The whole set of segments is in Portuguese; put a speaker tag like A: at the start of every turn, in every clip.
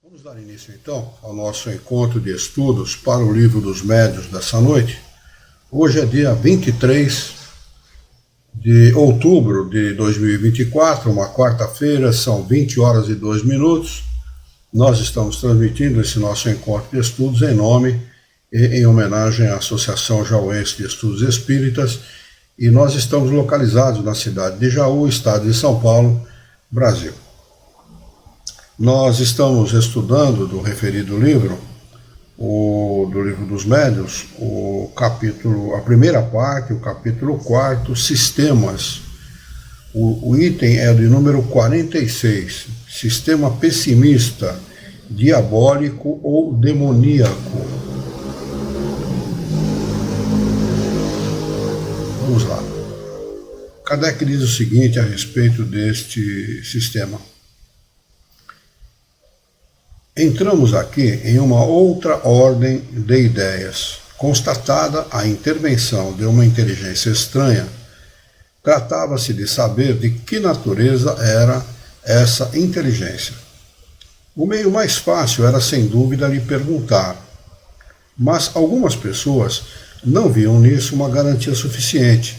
A: Vamos dar início então ao nosso encontro de estudos para o Livro dos Médiuns dessa noite. Hoje é dia 23 de outubro de 2024, uma quarta-feira, são 20 horas e 2 minutos. Nós estamos transmitindo esse nosso encontro de estudos em nome e em homenagem à Associação Jauense de Estudos Espíritas, e nós estamos localizados na cidade de Jaú, estado de São Paulo, Brasil. Nós estamos estudando do referido livro, do Livro dos Médiuns, a primeira parte, o capítulo 4, Sistemas. O item é de número 46, Sistema Pessimista, Diabólico ou Demoníaco. Vamos lá. Kardec diz o seguinte a respeito deste sistema. Entramos aqui em uma outra ordem de ideias. Constatada a intervenção de uma inteligência estranha, tratava-se de saber de que natureza era essa inteligência. O meio mais fácil era, sem dúvida, lhe perguntar, mas algumas pessoas não viam nisso uma garantia suficiente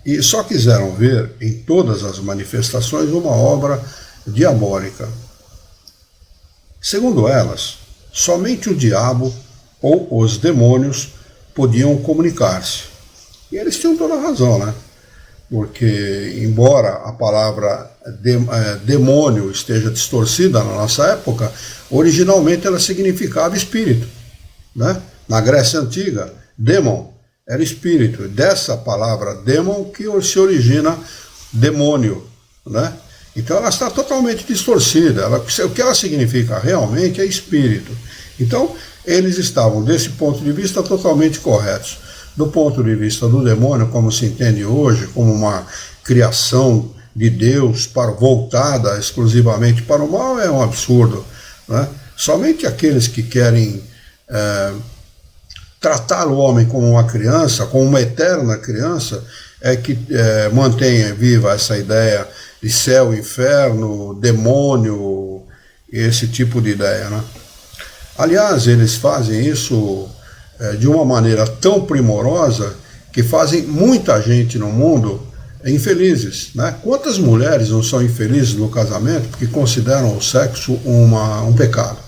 A: e só quiseram ver em todas as manifestações uma obra diabólica. Segundo elas, somente o diabo ou os demônios podiam comunicar-se. E eles tinham toda a razão, né? Porque, embora a palavra demônio esteja distorcida na nossa época, originalmente ela significava espírito, né? Na Grécia Antiga, demon era espírito. Dessa palavra demon que se origina demônio, né? Então ela está totalmente distorcida. O que ela significa realmente é espírito. Então eles estavam, desse ponto de vista, totalmente corretos. Do ponto de vista do demônio, como se entende hoje, como uma criação de Deus voltada exclusivamente para o mal, é um absurdo, né? Somente aqueles que querem tratar o homem como uma criança, como uma eterna criança, é que mantém viva essa ideia de céu, inferno, demônio, esse tipo de ideia, né? Aliás, eles fazem isso de uma maneira tão primorosa que fazem muita gente no mundo infelizes, né? Quantas mulheres não são infelizes no casamento porque consideram o sexo um pecado?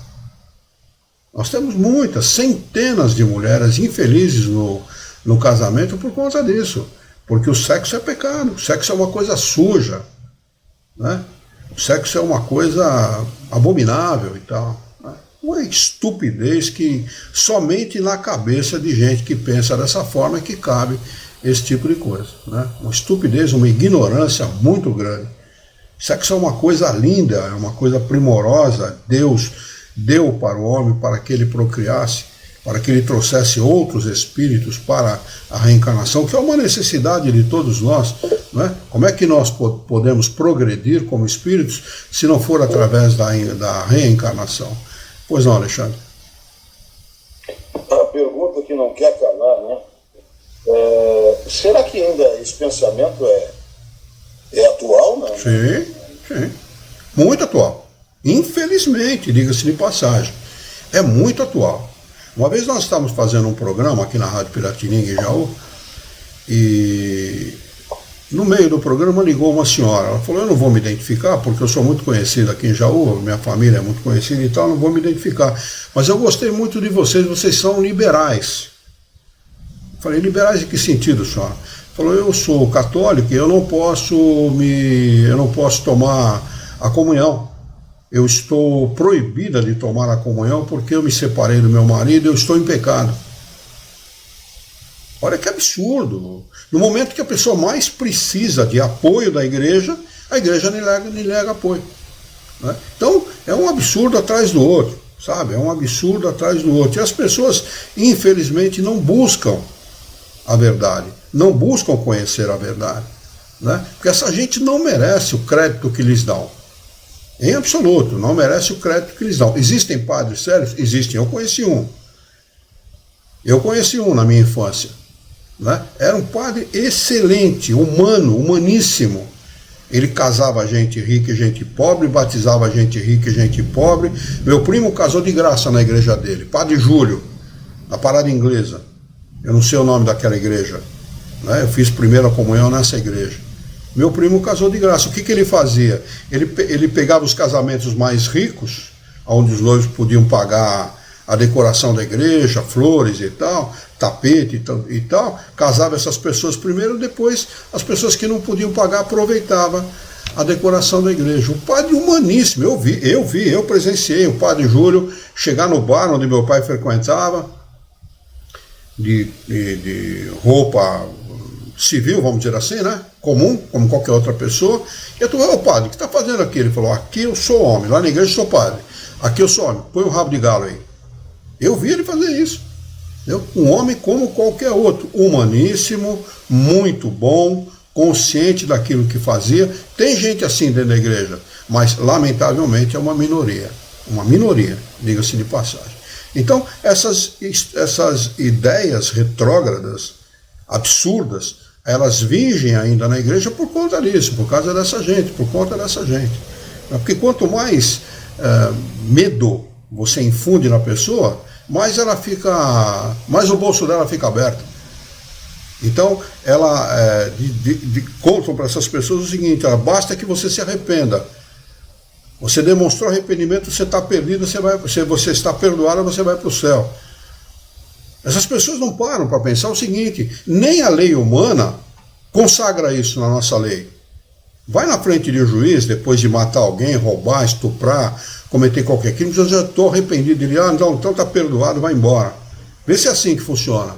A: Nós temos muitas, centenas de mulheres infelizes no casamento por conta disso, porque o sexo é pecado, o sexo é uma coisa suja, né? O sexo é uma coisa abominável e tal, né? Uma estupidez que somente na cabeça de gente que pensa dessa forma é que cabe esse tipo de coisa, né? Uma estupidez, uma ignorância muito grande. Sexo é uma coisa linda, é uma coisa primorosa. Deus deu para o homem para que ele procriasse, para que ele trouxesse outros espíritos para a reencarnação, que é uma necessidade de todos nós, né? Como é que nós podemos progredir como espíritos se não for através da reencarnação? Pois não, Alexandre?
B: A pergunta que não quer calar, né? Será que ainda esse pensamento é atual, né?
A: Sim, muito atual. Infelizmente, diga-se de passagem, é muito atual. Uma vez nós estávamos fazendo um programa aqui na Rádio Piratininga, em Jaú, e no meio do programa ligou uma senhora. Ela falou, eu não vou me identificar, porque eu sou muito conhecido aqui em Jaú, minha família é muito conhecida e tal, não vou me identificar. Mas eu gostei muito de vocês são liberais. Falei, liberais em que sentido, senhora? Falou, eu sou católico e eu não posso tomar a comunhão. Eu estou proibida de tomar a comunhão porque eu me separei do meu marido e eu estou em pecado. Olha que absurdo. No momento que a pessoa mais precisa de apoio da igreja, a igreja lhe nega apoio, né? Então, é um absurdo atrás do outro, sabe? É um absurdo atrás do outro. E as pessoas, infelizmente, não buscam a verdade, não buscam conhecer a verdade, né? Porque essa gente não merece o crédito que lhes dão. Em absoluto, não merece o crédito que lhes dão. Existem padres sérios? Existem. Eu conheci um na minha infância, né? Era um padre excelente, humaníssimo, Ele casava gente rica e gente pobre, batizava gente rica e gente pobre. Meu primo casou de graça na igreja dele, Padre Júlio, na Parada Inglesa. Eu não sei o nome daquela igreja, né? Eu fiz primeira comunhão nessa igreja. Meu primo casou de graça. O que ele fazia? Ele pegava os casamentos mais ricos, onde os noivos podiam pagar a decoração da igreja, flores e tal, tapete e tal, casava essas pessoas primeiro, depois as pessoas que não podiam pagar aproveitavam a decoração da igreja. O padre humaníssimo, eu presenciei o Padre Júlio chegar no bar onde meu pai frequentava, de roupa civil, vamos dizer assim, né? Comum, como qualquer outra pessoa. E eu falei, ô padre, o que está fazendo aqui? Ele falou, aqui eu sou homem, lá na igreja eu sou padre, aqui eu sou homem, põe um rabo de galo aí. Eu vi ele fazer isso. Entendeu? Um homem como qualquer outro, humaníssimo, muito bom, consciente daquilo que fazia. Tem gente assim dentro da igreja, mas lamentavelmente é uma minoria, diga-se de passagem. Então, essas ideias retrógradas, absurdas, elas vigem ainda na igreja por conta disso, por causa dessa gente, por conta dessa gente. Porque quanto mais medo você infunde na pessoa, mais o bolso dela fica aberto. Então, ela contam para essas pessoas o seguinte: basta que você se arrependa. Você demonstrou arrependimento, você está perdido, você está perdoado, você vai para o céu. Essas pessoas não param para pensar o seguinte: nem a lei humana consagra isso na nossa lei. Vai na frente de um juiz, depois de matar alguém, roubar, estuprar, cometer qualquer crime, eu já estou arrependido. Ele, então está perdoado, vai embora. Vê se é assim que funciona.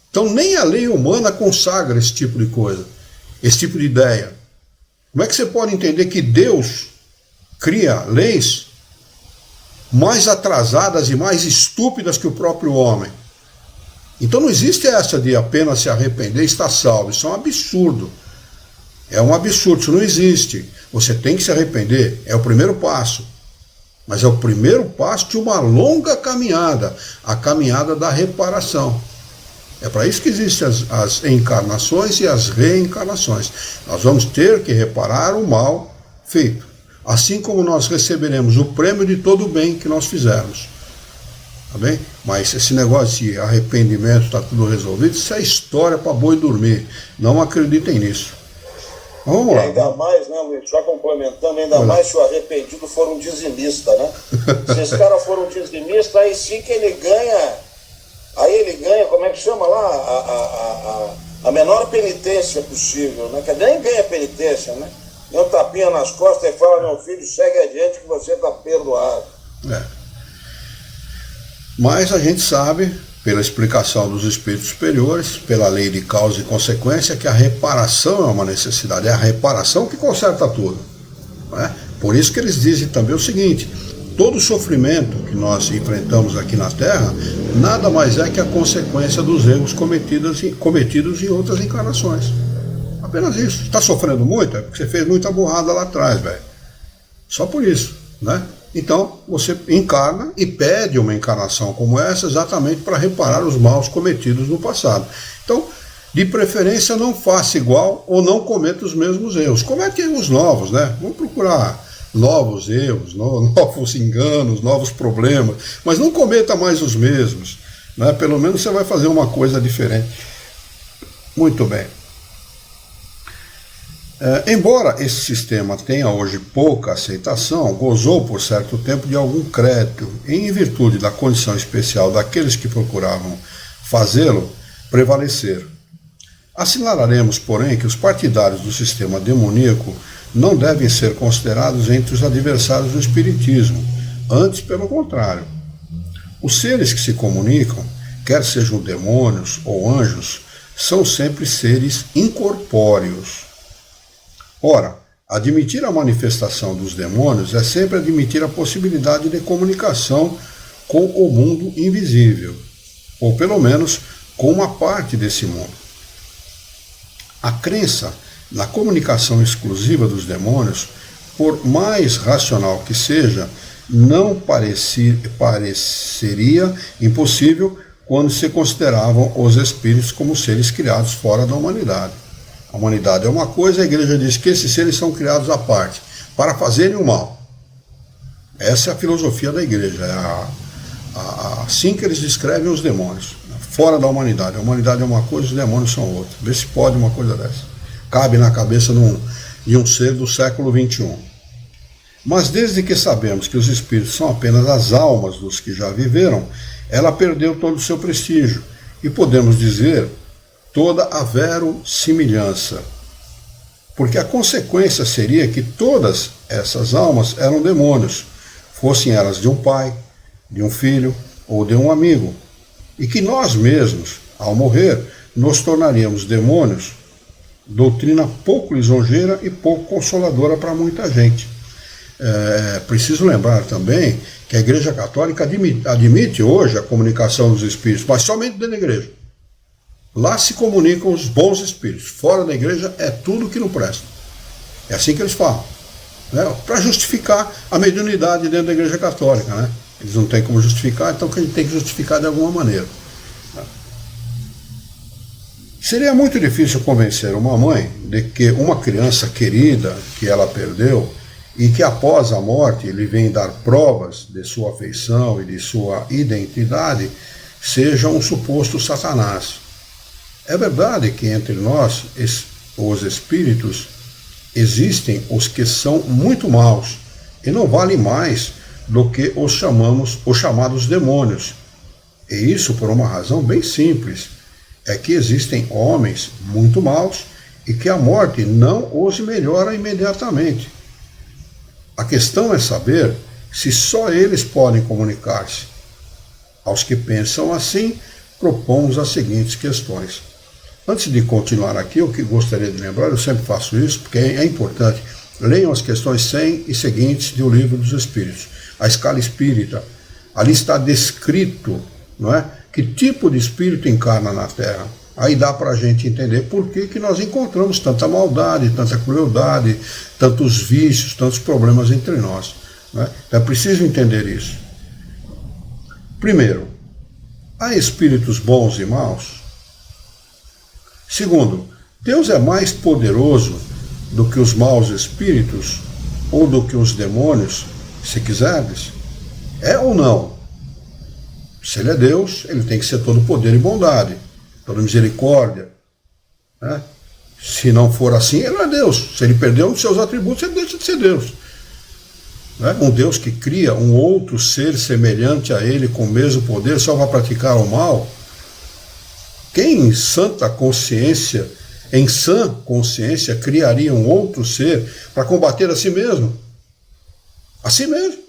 A: Então nem a lei humana consagra esse tipo de coisa, esse tipo de ideia. Como é que você pode entender que Deus cria leis mais atrasadas e mais estúpidas que o próprio homem? Então não existe essa de apenas se arrepender e estar salvo. Isso é um absurdo. É um absurdo, isso não existe. Você tem que se arrepender, é o primeiro passo. Mas é o primeiro passo de uma longa caminhada, a caminhada da reparação. É para isso que existem as encarnações e as reencarnações. Nós vamos ter que reparar o mal feito, assim como nós receberemos o prêmio de todo o bem que nós fizermos. Tá bem? Mas esse negócio de arrependimento, está tudo resolvido, isso é história para boi dormir. Não acreditem nisso. Vamos lá.
B: E ainda mais, né, Luiz, só complementando, ainda mais se o arrependido for um dizimista, né? Se esse cara for um dizimista, aí sim que ele ganha, como é que chama lá? A menor penitência possível, né? Que nem ganha penitência, né? Dê um tapinha nas costas e fala, meu filho, segue adiante que você está perdoado.
A: Mas a gente sabe, pela explicação dos espíritos superiores, pela lei de causa e consequência, que a reparação é uma necessidade. É a reparação que conserta tudo. Né? Por isso que eles dizem também o seguinte: todo sofrimento que nós enfrentamos aqui na Terra nada mais é que a consequência dos erros cometidos em outras encarnações. Apenas isso. Está sofrendo muito? É porque você fez muita burrada lá atrás, velho. Só por isso, né? Então, você encarna e pede uma encarnação como essa exatamente para reparar os maus cometidos no passado. Então, de preferência, não faça igual ou não cometa os mesmos erros. Comete erros novos, né? Vamos procurar novos erros, novos enganos, novos problemas, mas não cometa mais os mesmos, né? Pelo menos você vai fazer uma coisa diferente. Muito bem. Embora esse sistema tenha hoje pouca aceitação, gozou por certo tempo de algum crédito, em virtude da condição especial daqueles que procuravam fazê-lo prevalecer. Assinalaremos, porém, que os partidários do sistema demoníaco não devem ser considerados entre os adversários do espiritismo, antes pelo contrário. Os seres que se comunicam, quer sejam demônios ou anjos, são sempre seres incorpóreos. Ora, admitir a manifestação dos demônios é sempre admitir a possibilidade de comunicação com o mundo invisível, ou pelo menos com uma parte desse mundo. A crença na comunicação exclusiva dos demônios, por mais racional que seja, não pareceria impossível quando se consideravam os espíritos como seres criados fora da humanidade. A humanidade é uma coisa, a igreja diz que esses seres são criados à parte, para fazerem o mal. Essa é a filosofia da igreja, assim que eles descrevem os demônios, fora da humanidade. A humanidade é uma coisa, os demônios são outra. Vê se pode uma coisa dessa. Cabe na cabeça de um ser do século XXI. Mas desde que sabemos que os espíritos são apenas as almas dos que já viveram, ela perdeu todo o seu prestígio e podemos dizer toda a verossimilhança. Porque a consequência seria que todas essas almas eram demônios, fossem elas de um pai, de um filho ou de um amigo, e que nós mesmos, ao morrer, nos tornaríamos demônios, doutrina pouco lisonjeira e pouco consoladora para muita gente. Preciso lembrar também que a Igreja Católica admite hoje a comunicação dos espíritos, mas somente dentro da igreja. Lá se comunicam os bons espíritos, fora da igreja é tudo que não presta. É assim que eles falam, né? Para justificar a mediunidade dentro da Igreja Católica, né? Eles não têm como justificar, então que a gente tem que justificar de alguma maneira. Seria muito difícil convencer uma mãe de que uma criança querida que ela perdeu e que após a morte lhe vem dar provas de sua afeição e de sua identidade seja um suposto Satanás. É verdade que entre nós, os espíritos, existem os que são muito maus e não valem mais do que os chamados demônios. E isso por uma razão bem simples, é que existem homens muito maus e que a morte não os melhora imediatamente. A questão é saber se só eles podem comunicar-se. Aos que pensam assim, propomos as seguintes questões. Antes de continuar aqui, o que gostaria de lembrar, eu sempre faço isso, porque é importante, leiam as questões 100 e seguintes do Livro dos Espíritos, a escala espírita. Ali está descrito, não é, que tipo de espírito encarna na Terra. Aí dá para a gente entender por que nós encontramos tanta maldade, tanta crueldade, tantos vícios, tantos problemas entre nós. Não é? Então é preciso entender isso. Primeiro, há espíritos bons e maus? Segundo, Deus é mais poderoso do que os maus espíritos ou do que os demônios, se quiserdes? É ou não? Se ele é Deus, ele tem que ser todo poder e bondade, toda misericórdia, né? Se não for assim, ele não é Deus. Se ele perdeu um dos seus atributos, ele deixa de ser Deus. Né? Um Deus que cria um outro ser semelhante a ele com o mesmo poder só para praticar o mal. Quem em sã consciência criaria um outro ser para combater a si mesmo? A si mesmo.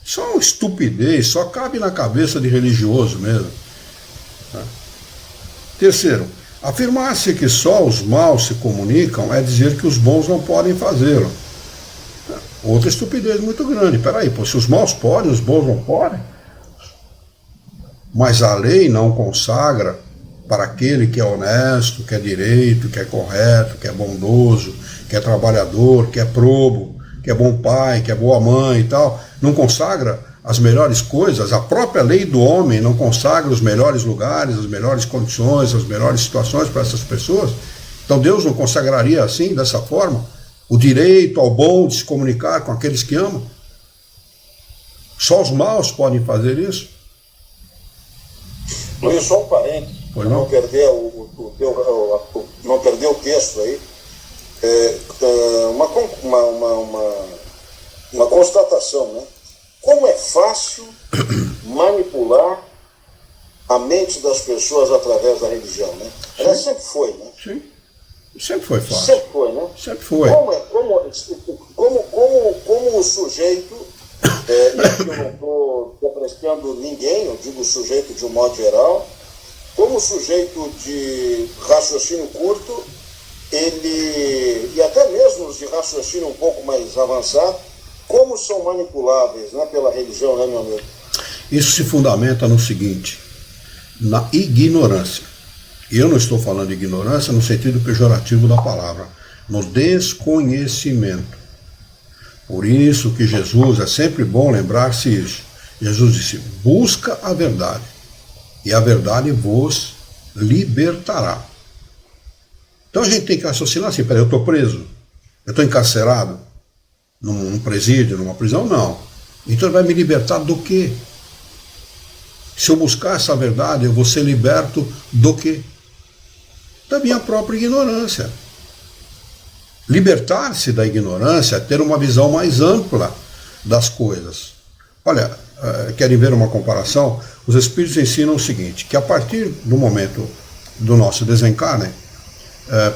A: Só uma estupidez, só cabe na cabeça de religioso mesmo. Terceiro, afirmar-se que só os maus se comunicam é dizer que os bons não podem fazê-lo. Outra estupidez muito grande. Peraí, se os maus podem, os bons não podem? Mas a lei não consagra para aquele que é honesto, que é direito, que é correto, que é bondoso, que é trabalhador, que é probo, que é bom pai, que é boa mãe e tal, não consagra as melhores coisas, a própria lei do homem não consagra os melhores lugares, as melhores condições, as melhores situações para essas pessoas. Então Deus não consagraria assim, dessa forma, o direito ao bom de se comunicar com aqueles que amam? Só os maus podem fazer isso?
B: Luiz, só um parênteses, não perder não perder o texto aí. Uma constatação, né? Como é fácil manipular a mente das pessoas através da religião, né? Ela sempre foi, né?
A: Sim, sempre foi fácil.
B: Sempre foi, né?
A: Sempre foi.
B: Como o sujeito, e aqui eu não estou depreciando ninguém, eu digo o sujeito de um modo geral, como o sujeito de raciocínio curto, e até mesmo os de raciocínio um pouco mais avançado, como são manipuláveis, né, pela religião, né, meu amigo?
A: Isso se fundamenta no seguinte, na ignorância. E eu não estou falando de ignorância no sentido pejorativo da palavra, no desconhecimento. Por isso que Jesus, é sempre bom lembrar-se isso. Jesus disse, busca a verdade, e a verdade vos libertará. Então a gente tem que raciocinar assim, peraí, eu estou preso? Eu estou encarcerado? Num presídio, numa prisão? Não. Então ele vai me libertar do quê? Se eu buscar essa verdade, eu vou ser liberto do quê? Da minha própria ignorância. Libertar-se da ignorância é ter uma visão mais ampla das coisas. Olha, querem ver uma comparação? Os espíritos ensinam o seguinte, que a partir do momento do nosso desencarne,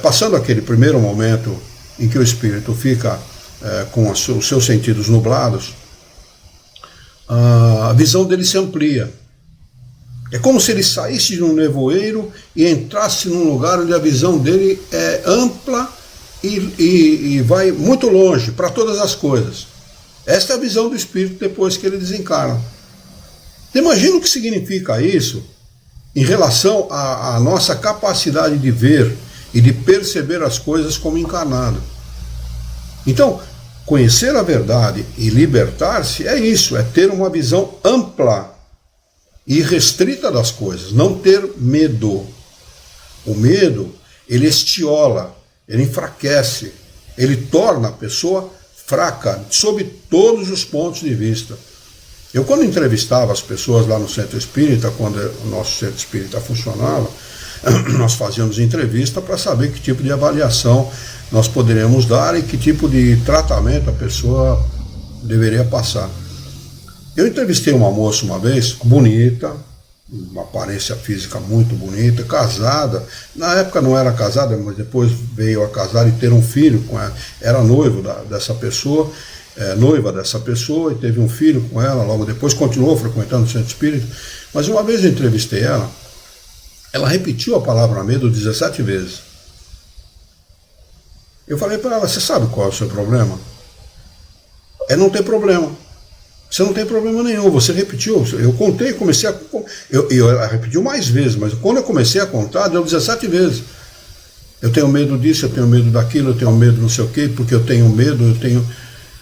A: passando aquele primeiro momento em que o espírito fica com os seus sentidos nublados, a visão dele se amplia. É como se ele saísse de um nevoeiro e entrasse num lugar onde a visão dele é ampla e vai muito longe para todas as coisas. Esta é a visão do espírito depois que ele desencarna. Imagina o que significa isso em relação à nossa capacidade de ver e de perceber as coisas como encarnado. Então, conhecer a verdade e libertar-se é isso, é ter uma visão ampla e restrita das coisas, não ter medo. O medo, ele estiola, ele enfraquece, ele torna a pessoa fraca, sob todos os pontos de vista. Eu, quando entrevistava as pessoas lá no Centro Espírita, quando o nosso Centro Espírita funcionava, nós fazíamos entrevista para saber que tipo de avaliação nós poderíamos dar e que tipo de tratamento a pessoa deveria passar. Eu entrevistei uma moça uma vez, bonita, uma aparência física muito bonita, casada. Na época não era casada, mas depois veio a casar e ter um filho com ela. Era noivo dessa pessoa, noiva dessa pessoa, e teve um filho com ela. Logo depois continuou frequentando o Centro Espírita. Mas uma vez eu entrevistei ela repetiu a palavra medo 17 vezes. Eu falei para ela, você sabe qual é o seu problema? É não ter problema. Você não tem problema nenhum, você repetiu. Eu contei, comecei a... Ela repetiu mais vezes, mas quando eu comecei a contar, deu 17 vezes. Eu tenho medo disso, eu tenho medo daquilo, eu tenho medo não sei o quê, porque eu tenho medo, eu tenho...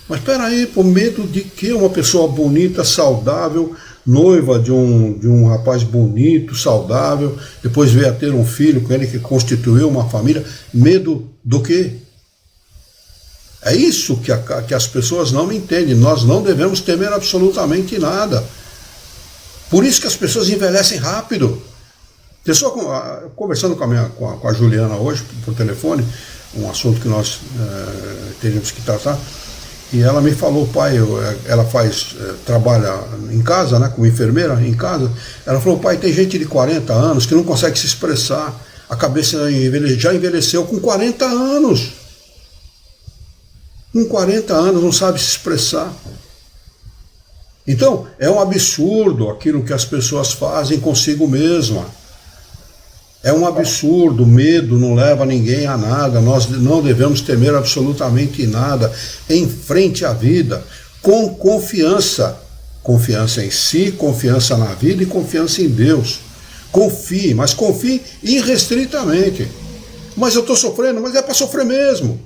A: Mas peraí, por medo de quê? Uma pessoa bonita, saudável, noiva de um rapaz bonito, saudável, depois veio a ter um filho com ele que constituiu uma família. Medo do quê? É isso que as pessoas não entendem. Nós não devemos temer absolutamente nada. Por isso que as pessoas envelhecem rápido. Pessoa, conversando com a Juliana hoje, por telefone, um assunto que nós teríamos que tratar, e ela me falou, pai, ela trabalha em casa, né, como enfermeira em casa, ela falou, pai, tem gente de 40 anos que não consegue se expressar, a cabeça já envelheceu com 40 anos. Com 40 anos não sabe se expressar. Então, é um absurdo aquilo que as pessoas fazem consigo mesma. É um absurdo, medo não leva ninguém a nada, nós não devemos temer absolutamente nada. Enfrente a vida com confiança. Confiança em si, confiança na vida e confiança em Deus. Confie, mas confie irrestritamente. Mas eu estou sofrendo, mas é para sofrer mesmo.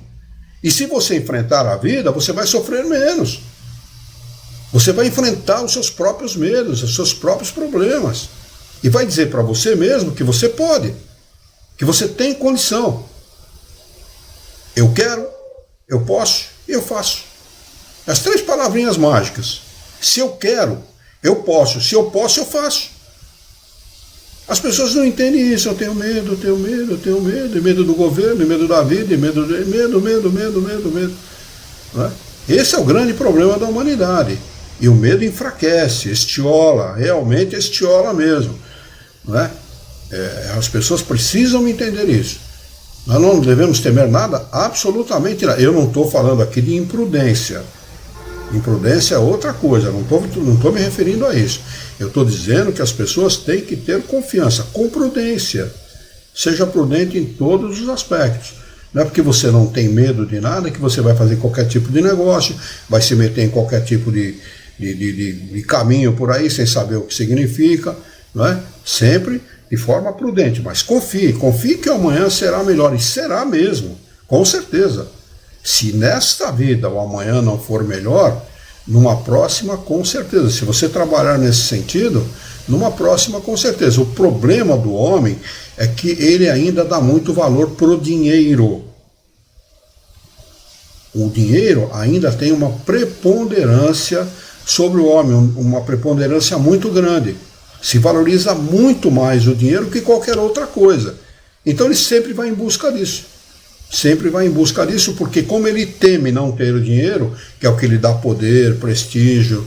A: E se você enfrentar a vida, você vai sofrer menos. Você vai enfrentar os seus próprios medos, os seus próprios problemas. E vai dizer para você mesmo que você pode, que você tem condição. Eu quero, eu posso e eu faço. As 3 palavrinhas mágicas. Se eu quero, eu posso. Se eu posso, eu faço. As pessoas não entendem isso. Eu tenho medo, eu tenho medo, eu tenho medo. E medo do governo, e medo da vida, e medo. Não é? Esse é o grande problema da humanidade. E o medo enfraquece, estiola, realmente estiola mesmo. Não é? As pessoas precisam entender isso. Nós não devemos temer nada, absolutamente nada. Eu não estou falando aqui de imprudência. Imprudência é outra coisa, não estou me referindo a isso. Eu estou dizendo que as pessoas têm que ter confiança, com prudência. Seja prudente em todos os aspectos. Não é porque você não tem medo de nada que você vai fazer qualquer tipo de negócio, vai se meter em qualquer tipo de caminho por aí sem saber o que significa, não é? Sempre de forma prudente, mas confie que o amanhã será melhor, e será mesmo, com certeza. Se nesta vida o amanhã não for melhor, Numa próxima, com certeza. Se você trabalhar nesse sentido, numa próxima, com certeza. O problema do homem é que ele ainda dá muito valor pro dinheiro. O dinheiro ainda tem uma preponderância sobre o homem, uma preponderância muito grande. Se valoriza muito mais o dinheiro que qualquer outra coisa. Então ele sempre vai em busca disso. Sempre vai em busca disso, porque como ele teme não ter o dinheiro, que é o que lhe dá poder, prestígio,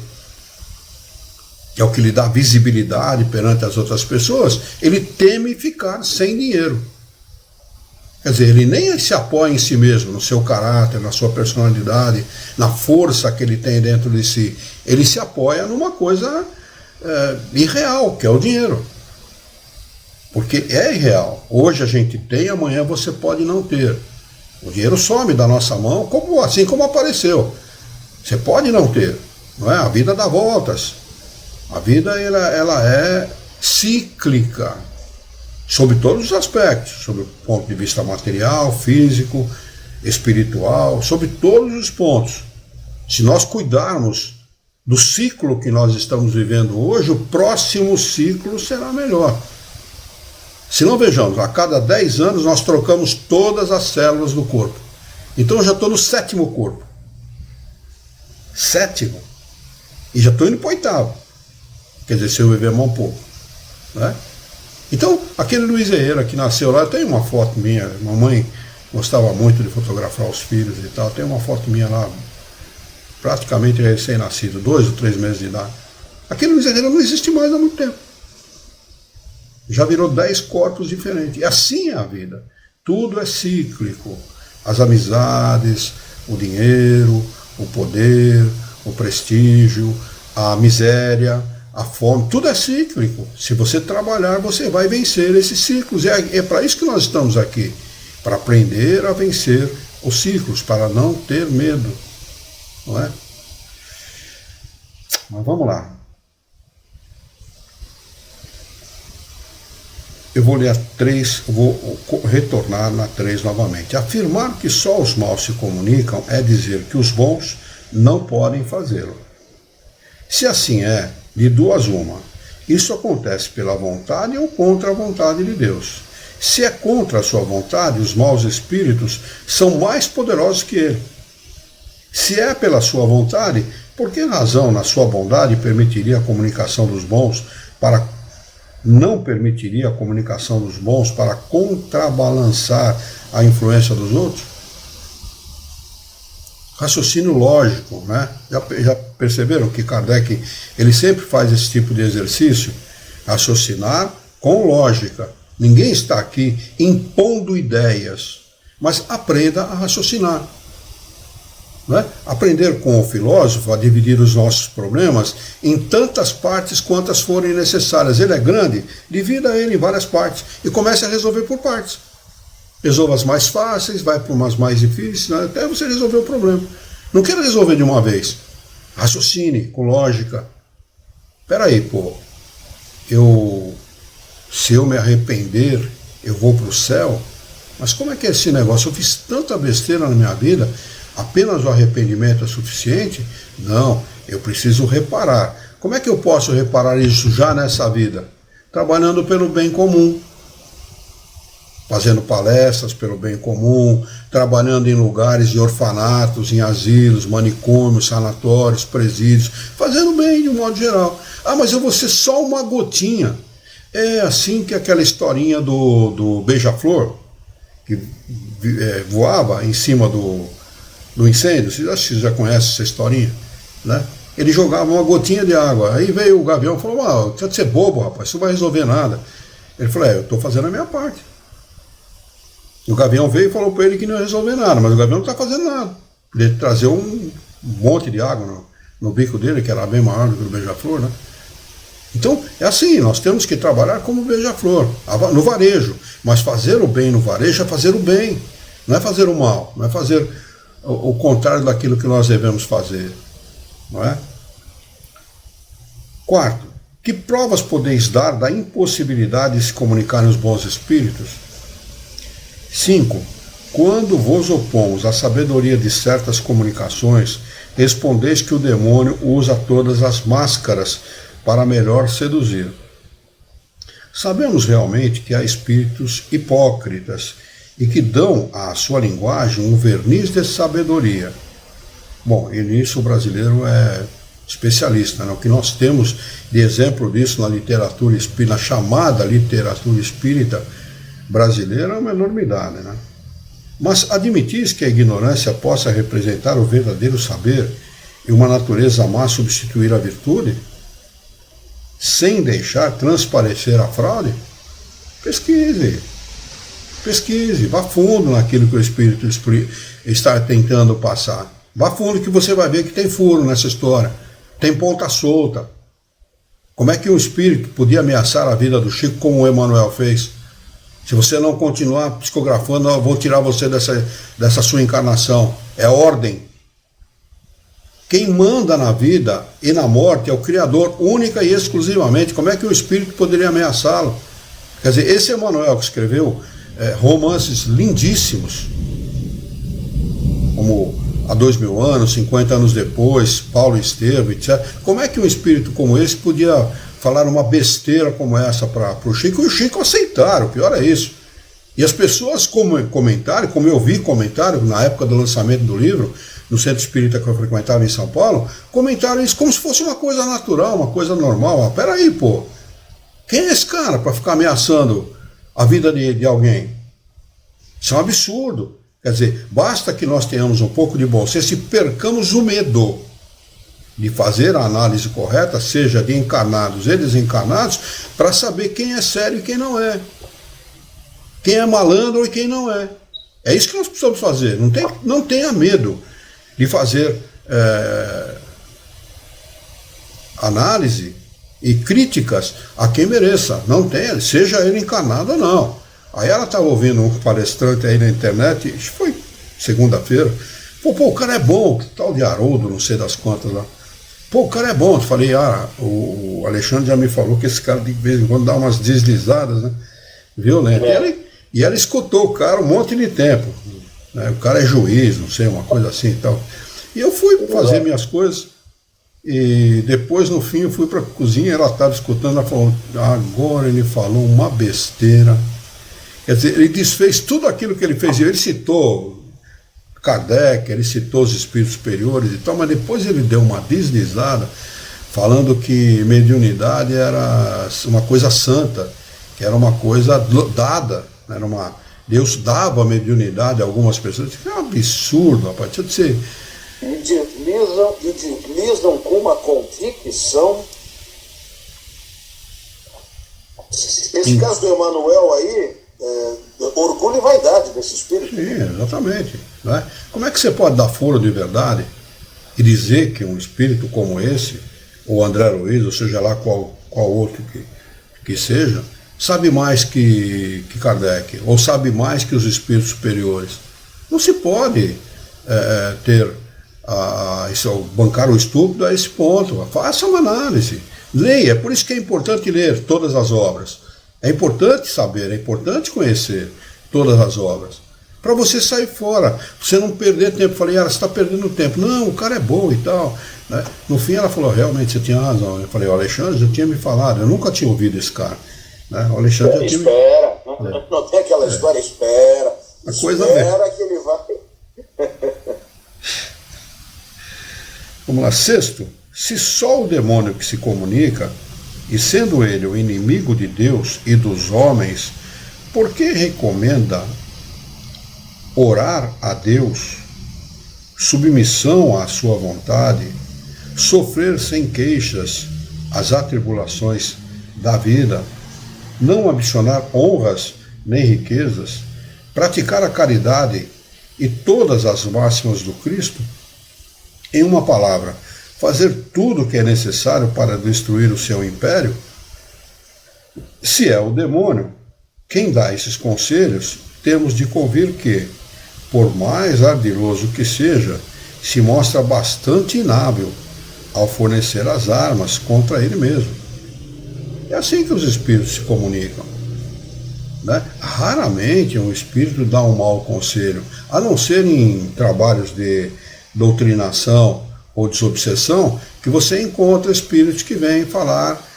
A: que é o que lhe dá visibilidade perante as outras pessoas, ele teme ficar sem dinheiro. Quer dizer, ele nem se apoia em si mesmo, no seu caráter, na sua personalidade, na força que ele tem dentro de si. Ele se apoia numa coisa irreal, que é o dinheiro. Porque é irreal. Hoje a gente tem, amanhã você pode não ter. O dinheiro some da nossa mão, assim como apareceu. Você pode não ter, não é? A vida dá voltas. A vida ela é cíclica, sob todos os aspectos, sob o ponto de vista material, físico, espiritual, sob todos os pontos. Se nós cuidarmos do ciclo que nós estamos vivendo hoje, o próximo ciclo será melhor. Se não, vejamos, a cada 10 anos nós trocamos todas as células do corpo. Então eu já estou no 7º corpo. 7º. E já estou indo para o 8º. Quer dizer, se eu viver mais um pouco. Né? Então, aquele Luiz Herrera que nasceu lá, tem uma foto minha, mamãe gostava muito de fotografar os filhos e tal, tem uma foto minha lá, praticamente recém-nascido, 2 ou 3 meses de idade. Aquele Luiz Herrera não existe mais há muito tempo. Já virou 10 corpos diferentes. E assim é a vida. Tudo é cíclico. As amizades, o dinheiro, o poder, o prestígio, a miséria, a fome, tudo é cíclico. Se você trabalhar, você vai vencer esses ciclos. É para isso que nós estamos aqui. Para aprender a vencer os ciclos, para não ter medo. Não é? Mas vamos lá. Eu vou ler a 3, vou retornar na 3 novamente. Afirmar que só os maus se comunicam é dizer que os bons não podem fazê-lo. Se assim é, de duas uma. Isso acontece pela vontade ou contra a vontade de Deus. Se é contra a sua vontade, os maus espíritos são mais poderosos que ele. Se é pela sua vontade, por que razão na sua bondade permitiria a comunicação dos bons não permitiria a comunicação dos bons para contrabalançar a influência dos outros? Raciocínio lógico, né? Já perceberam que Kardec ele sempre faz esse tipo de exercício? Raciocinar com lógica. Ninguém está aqui impondo ideias, mas aprenda a raciocinar. Né? Aprender com o filósofo a dividir os nossos problemas em tantas partes quantas forem necessárias. Ele é grande, divida ele em várias partes e comece a resolver por partes. Resolva as mais fáceis, vai para umas mais difíceis, né? Até você resolver o problema. Não quero resolver de uma vez. Raciocine com lógica. Espera aí, pô. Se eu me arrepender, eu vou para o céu? Mas como é que é esse negócio? Eu fiz tanta besteira na minha vida. Apenas o arrependimento é suficiente? Não, eu preciso reparar. Como é que eu posso reparar isso já nessa vida? Trabalhando pelo bem comum, fazendo palestras pelo bem comum, trabalhando em lugares de orfanatos, em asilos, manicômios, sanatórios, presídios, fazendo bem de um modo geral. Ah, mas eu vou ser só uma gotinha. É assim que aquela historinha do beija-flor, que voava em cima do incêndio, vocês já conhecem essa historinha, né? Ele jogava uma gotinha de água, aí veio o gavião e falou, deixa de ser bobo, rapaz, isso não vai resolver nada. Ele falou, eu estou fazendo a minha parte. E o gavião veio e falou para ele que não ia resolver nada, mas o gavião não está fazendo nada. Ele trazia um monte de água no bico dele, que era bem maior do que o beija-flor, né? Então, é assim, nós temos que trabalhar como beija-flor, no varejo, mas fazer o bem no varejo é fazer o bem, não é fazer o mal, não é fazer o contrário daquilo que nós devemos fazer, não é? Quarto, que provas podeis dar da impossibilidade de se comunicarem os bons espíritos? 5. quando vos opomos à sabedoria de certas comunicações, respondeis que o demônio usa todas as máscaras para melhor seduzir. Sabemos realmente que há espíritos hipócritas e que dão à sua linguagem um verniz de sabedoria. Bom, e nisso o brasileiro é especialista, né? O que nós temos de exemplo disso na literatura espírita, na chamada literatura espírita brasileira, é uma enormidade, né? Mas admitis que a ignorância possa representar o verdadeiro saber e uma natureza má substituir a virtude, sem deixar transparecer a fraude? Pesquise, vá fundo naquilo que o Espírito está tentando passar. Vá fundo que você vai ver que tem furo nessa história, tem ponta solta. Como é que um espírito podia ameaçar a vida do Chico como o Emmanuel fez? Se você não continuar psicografando, eu vou tirar você dessa sua encarnação. É ordem. Quem manda na vida e na morte é o Criador, única e exclusivamente. Como é que o espírito poderia ameaçá-lo? Quer dizer, esse Emmanuel que escreveu romances lindíssimos, como há 2000 anos, 50 anos depois, Paulo Estevam, etc. Como é que um espírito como esse podia falar uma besteira como essa para o Chico? E o Chico aceitaram, o pior é isso. E as pessoas comentaram, como eu vi comentário na época do lançamento do livro, no centro espírita que eu frequentava em São Paulo, comentaram isso como se fosse uma coisa natural, uma coisa normal. Peraí, pô, quem é esse cara para ficar ameaçando a vida de alguém? Isso é um absurdo. Quer dizer, basta que nós tenhamos um pouco de bom senso e percamos o medo de fazer a análise correta, seja de encarnados e desencarnados, para saber quem é sério e quem não é. Quem é malandro e quem não é. É isso que nós precisamos fazer. Não tenha medo de fazer análise e críticas a quem mereça. Não tenha, seja ele encarnado ou não. Aí ela estava ouvindo um palestrante aí na internet, isso foi segunda-feira. Pô, o cara é bom, tal de Haroldo, não sei das quantas lá. Pô, o cara é bom. Eu falei, o Alexandre já me falou que esse cara de vez em quando dá umas deslizadas, né? Violentas. E ela escutou o cara um monte de tempo. Né? O cara é juiz, não sei, uma coisa assim e tal. E eu fui fazer minhas coisas. E depois, no fim, eu fui para a cozinha, ela estava escutando, ela falou, agora ele falou uma besteira. Quer dizer, ele desfez tudo aquilo que ele fez. Ele citou Kardec, ele citou os espíritos superiores e tal, mas depois ele deu uma deslizada, falando que mediunidade era uma coisa santa, que era uma coisa dada, Deus dava a mediunidade a algumas pessoas. É um absurdo, rapaz. Deixa eu dizer.
B: E deslizam com uma convicção. Esse caso do Emmanuel aí, orgulho e vaidade desse espírito.
A: Sim, exatamente. Né? Como é que você pode dar foro de verdade e dizer que um espírito como esse, ou André Luiz, ou seja lá qual outro que seja, sabe mais que Kardec, ou sabe mais que os espíritos superiores? Não se pode bancar o estúpido a esse ponto. Faça uma análise, leia. É por isso que é importante ler todas as obras. É importante saber, é importante conhecer todas as obras, para você sair fora, você não perder tempo. Falei, você está perdendo tempo. Não, o cara é bom e tal. Né? No fim ela falou, realmente você tinha razão. Eu falei, o Alexandre já tinha me falado, eu nunca tinha ouvido esse cara. Né? O Alexandre já tinha
B: espera, não tem aquela história, espera que ele vai.
A: Vamos lá, sexto, se só o demônio que se comunica, e sendo ele o inimigo de Deus e dos homens, por que recomenda orar a Deus, submissão à sua vontade, sofrer sem queixas as atribulações da vida, não ambicionar honras nem riquezas, praticar a caridade e todas as máximas do Cristo? Em uma palavra, fazer tudo o que é necessário para destruir o seu império? Se é o demônio quem dá esses conselhos, temos de convir que, por mais ardiloso que seja, se mostra bastante inábil ao fornecer as armas contra ele mesmo. É assim que os espíritos se comunicam. né? Raramente um espírito dá um mau conselho, a não ser em trabalhos de doutrinação ou desobsessão, que você encontra espíritos que vêm falar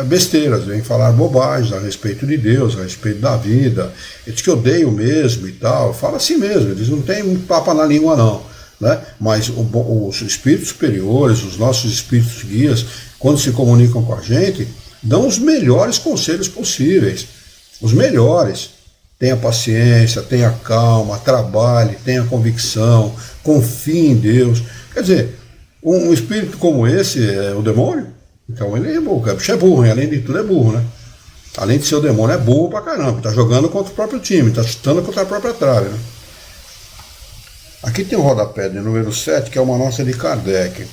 A: besteiras, vêm falar bobagens a respeito de Deus, a respeito da vida, eles que odeiam mesmo e tal, fala assim mesmo, eles não têm muito papo na língua não, né? Mas os espíritos superiores, os nossos espíritos guias, quando se comunicam com a gente, dão os melhores conselhos possíveis, os melhores. Tenha paciência, tenha calma, trabalhe, tenha convicção, confie em Deus. Quer dizer, um espírito como esse é o demônio? Então ele é burro, o bicho é burro, e além de tudo é burro, né? Além de ser o demônio, é burro pra caramba, tá jogando contra o próprio time, tá chutando contra a própria trave, né? Aqui tem o rodapé de número 7, que é uma nota de Kardec.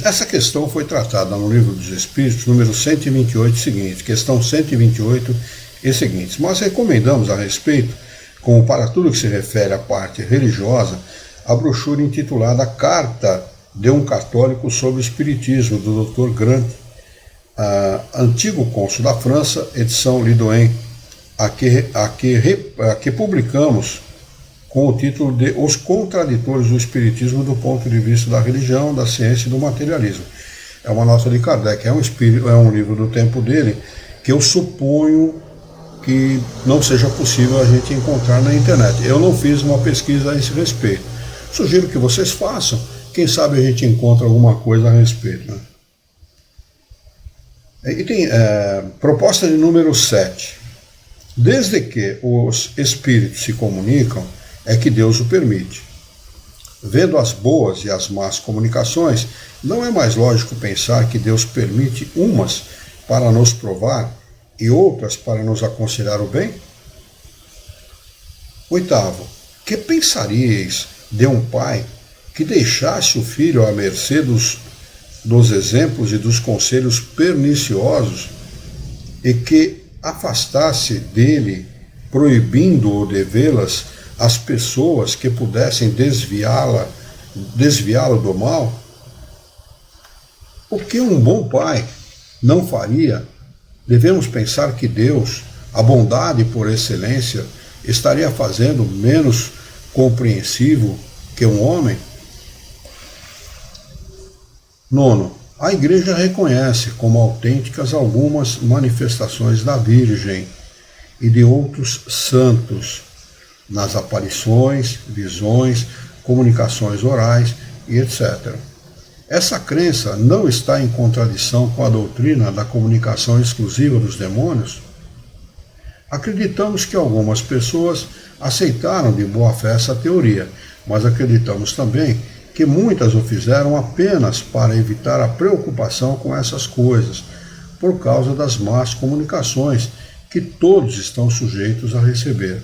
A: Essa questão foi tratada no Livro dos Espíritos, número 128, seguinte, questão 128 e seguintes. Nós recomendamos a respeito, como para tudo que se refere à parte religiosa, a brochura intitulada Carta de um Católico sobre o Espiritismo, do Dr. Grant, antigo cônsul da França, edição Lidoen, a que publicamos com o título de Os Contraditores do Espiritismo do ponto de vista da religião, da ciência e do materialismo. É uma nota de Kardec, é um livro do tempo dele, que eu suponho que não seja possível a gente encontrar na internet. Eu não fiz uma pesquisa a esse respeito. Sugiro que vocês façam, quem sabe a gente encontra alguma coisa a respeito, né? E tem proposta de número 7. Desde que os espíritos se comunicam, é que Deus o permite. Vendo as boas e as más comunicações, não é mais lógico pensar que Deus permite umas para nos provar e outras para nos aconselhar o bem? 8º, que pensaríeis de um pai que deixasse o filho à mercê dos exemplos e dos conselhos perniciosos e que afastasse dele, proibindo-o de vê-las as pessoas que pudessem desviá-lo do mal? O que um bom pai não faria? Devemos pensar que Deus, a bondade por excelência, estaria fazendo menos compreensivo que um homem? 9. A Igreja reconhece como autênticas algumas manifestações da Virgem e de outros santos, nas aparições, visões, comunicações orais e etc. Essa crença não está em contradição com a doutrina da comunicação exclusiva dos demônios? Acreditamos que algumas pessoas aceitaram de boa fé essa teoria, mas acreditamos também que muitas o fizeram apenas para evitar a preocupação com essas coisas, por causa das más comunicações que todos estão sujeitos a receber.